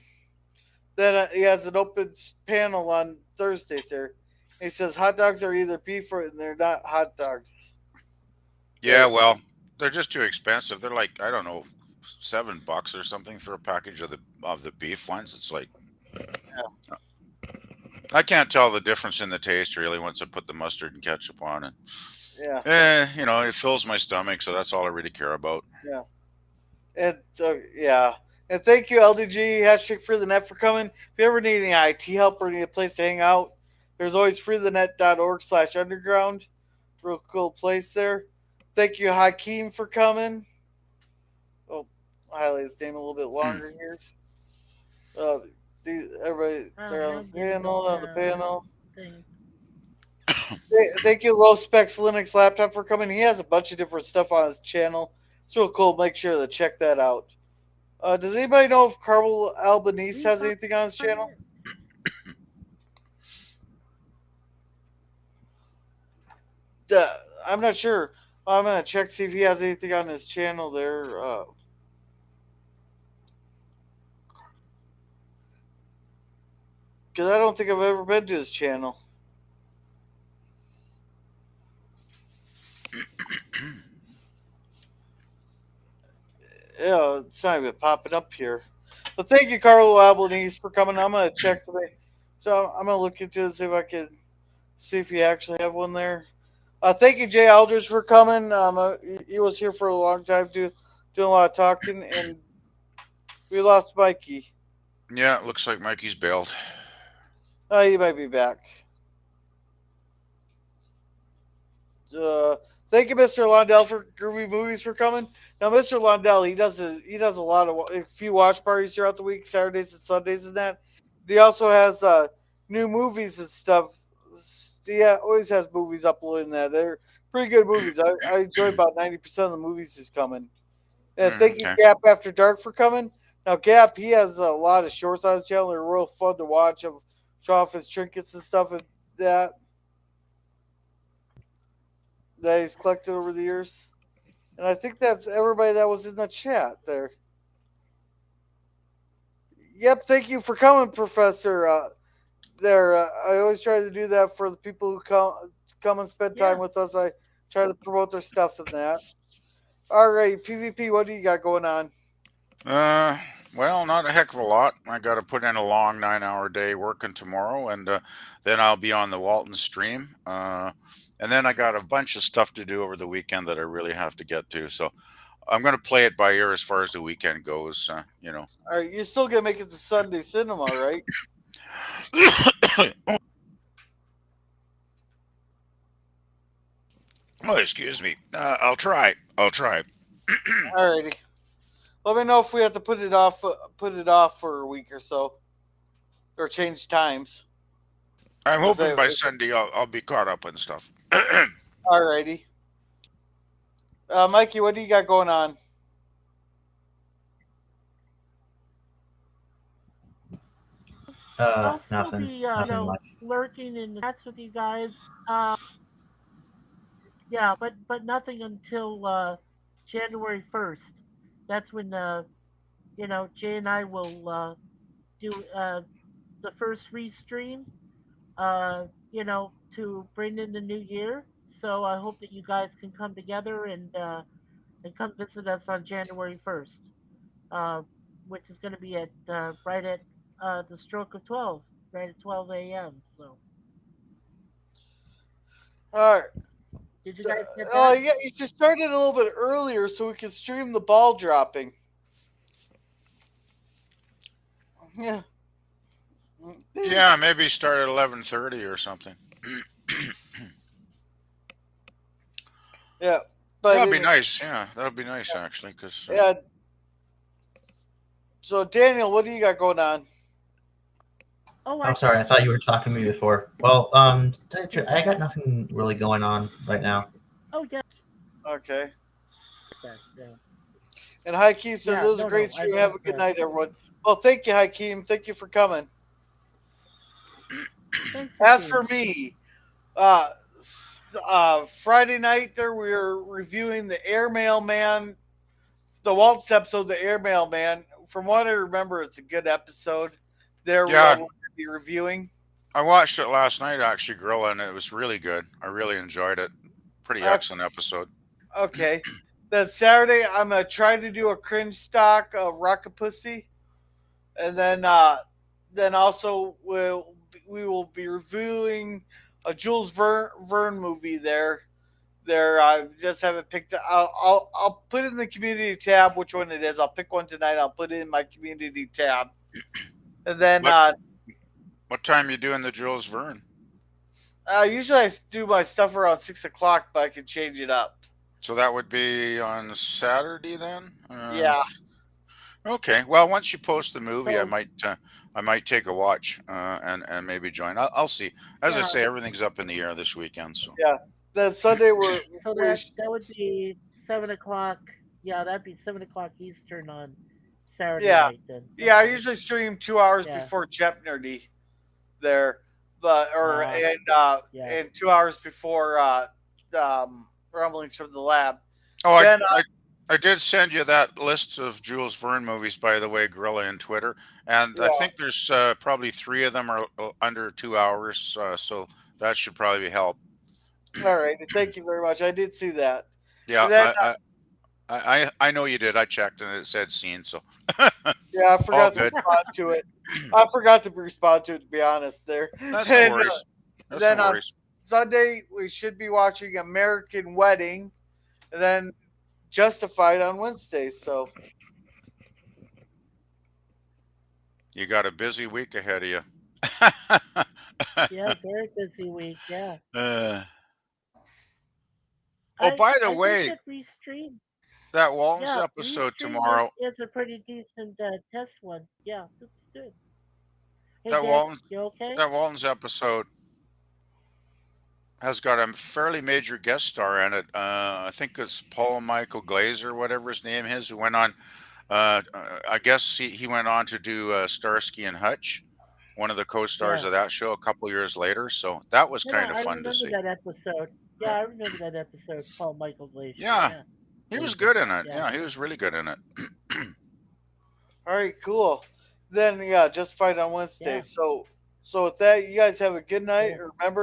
then he has an open panel on Thursdays there. He says hot dogs are either beef or they're not hot dogs. yeah, well, they're just too expensive. They're like, I don't know, $7 or something for a package of the beef ones. It's like I can't tell the difference in the taste really once I put the mustard and ketchup on it. Yeah, It fills my stomach, so that's all I really care about. yeah, and yeah. And thank you, LDG hashtag Free the Net for coming. If you ever need any IT help or need a place to hang out, there's always freethenet.org/underground. Real cool place there. Thank you, Hakeem, for coming. Oh, I'll highlight his name a little bit longer here. Everybody, they're on the panel. Thank you, Low Specs Linux Laptop, for coming. He has a bunch of different stuff on his channel. It's real cool. Make sure to check that out. Does anybody know if Carl Albanese has anything on his channel? I'm not sure. I'm gonna check see if he has anything on his channel there. Because I don't think I've ever been to his channel. Yeah, it's not even popping up here. But thank you, Carlo Albanese, for coming. I'm gonna check today. So I'm gonna look into it, see if I can see if you actually have one there. Thank you, Jay Aldridge, for coming. He was here for a long time, doing a lot of talking, and we lost Mikey. Yeah, it looks like Mikey's bailed. He might be back. Uh, Thank you, Mr. Londell, for Groovy Movies for coming. Now, Mr. Londell, he does a lot of a few watch parties throughout the week, Saturdays and Sundays, and that. He also has new movies and stuff. Yeah, always has movies uploading that. They're pretty good movies. I enjoy about 90% of the movies he's coming. And thank you, Okay. Gap After Dark, for coming. Now, Gap, he has a lot of shorts on his channel. They're real fun to watch. Of show off his trinkets and stuff and that that he's collected over the years. And I think that's everybody that was in the chat there. Yep, thank you for coming, Professor. I always try to do that for the people who come and spend time Yeah. with us. I try to promote their stuff in that. All right, PvP, what do you got going on? Uh, well, not a heck of a lot. I got to put in a long 9-hour day working tomorrow, and then I'll be on the Walton stream. And then I got a bunch of stuff to do over the weekend that I really have to get to. So I'm going to play it by ear as far as the weekend goes. All right, you're still gonna make it to Sunday cinema, right? Oh, excuse me. I'll try. I'll try. All righty. Let me know if we have to put it off for a week or so, or change times. I'm If hoping they, by Sunday I'll be caught up and stuff. all righty. Mikey, what do you got going on? I'll still Nothing. be, Nothing much. lurking in the chats with you guys. Uh, yeah, but nothing until January 1st. That's when Jay and I will do the first restream. To bring in the new year. So I hope that you guys can come together and come visit us on January 1st, uh, which is going to be at right at the stroke of 12, right at 12 a.m. So All right. did you guys get that? Yeah, you should start it a little bit earlier so we can stream the ball dropping. Yeah. Yeah, maybe start at 11:30 or something. Yeah. But That'll be nice. Yeah, that'll be nice actually, because yeah. So Daniel, what do you got going on? Oh, I'm sorry. I thought you were talking to me before. Well, I got nothing really going on right now. Oh yeah. Okay. Yeah. And Hakeem says Yeah, it was a no, great no, I stream. Have a don't, good night, everyone. Well, thank you, Hakeem. Thank you for coming. Thanks, As Hakeem. for me, Friday night there we were reviewing the Airmail Man, the Waltz episode, the Airmail Man. From what I remember, it's a good episode. There yeah, we're going to be reviewing. I watched it last night actually, Gorilla, and it was really good. I really enjoyed it. Pretty Uh, excellent episode. okay. Then Saturday I'm gonna try to do a cringe stock of Rocket Pussy, and then also we will be reviewing a Jules Verne movie there. I just haven't picked. I'll put it in the community tab which one it is. I'll pick one tonight. I'll put it in my community tab, and then What time you doing the Jules Verne? usually I do my stuff around 6 o'clock, but I can change it up. So that would be on Saturday then. Yeah, Okay. Well, once you post the movie, So I might take a watch and maybe join. I'll see. As I yeah, say, everything's up in the air this weekend. So yeah. Then Sunday so that would be 7 o'clock. Yeah, that'd be 7 o'clock Eastern on Saturday yeah, night then. yeah. I Okay. usually stream 2 hours Yeah. before Jeopardy there, but Yeah. and 2 hours before rumblings from the lab. Oh, I, Then I I did send you that list of Jules Verne movies, by the way, Gorilla in Twitter, and I yeah, think there's probably three of them are under 2 hours, so that should probably help. all right. Thank you very much. I did see that. Yeah, And then I know you did. I checked and it said seen, so yeah, I all forgot to good. respond to it. I forgot to respond to it to be honest there. That's no And worries. That's no then on worries. Sunday we should be watching American Wedding, and then Justified on Wednesday. So You got a busy week ahead of you. Yeah, very busy week. Yeah. Uh, oh, I by the I think way, that Restream. that Walton's Yeah, episode Restream is tomorrow. is a pretty decent test one. Yeah, this is good. Hey, That Dick, Walton you okay? that Walton's episode has got a fairly major guest star in it. I think it's Paul Michael Glazer, whatever his name is, who went on. I guess he went on to do Starsky and Hutch, one of the co-stars Yeah. of that show a couple years later. So that was Yeah, kind of I fun to remember see. that episode. Yeah, I remember that episode. Paul Michael Glacier. Yeah, Yeah, he was Glazer. good in it. Yeah. Yeah, he was really good in it. all right, cool. Then yeah, Justified on Wednesday. Yeah. So with that, you guys have a good night. Cool. Remember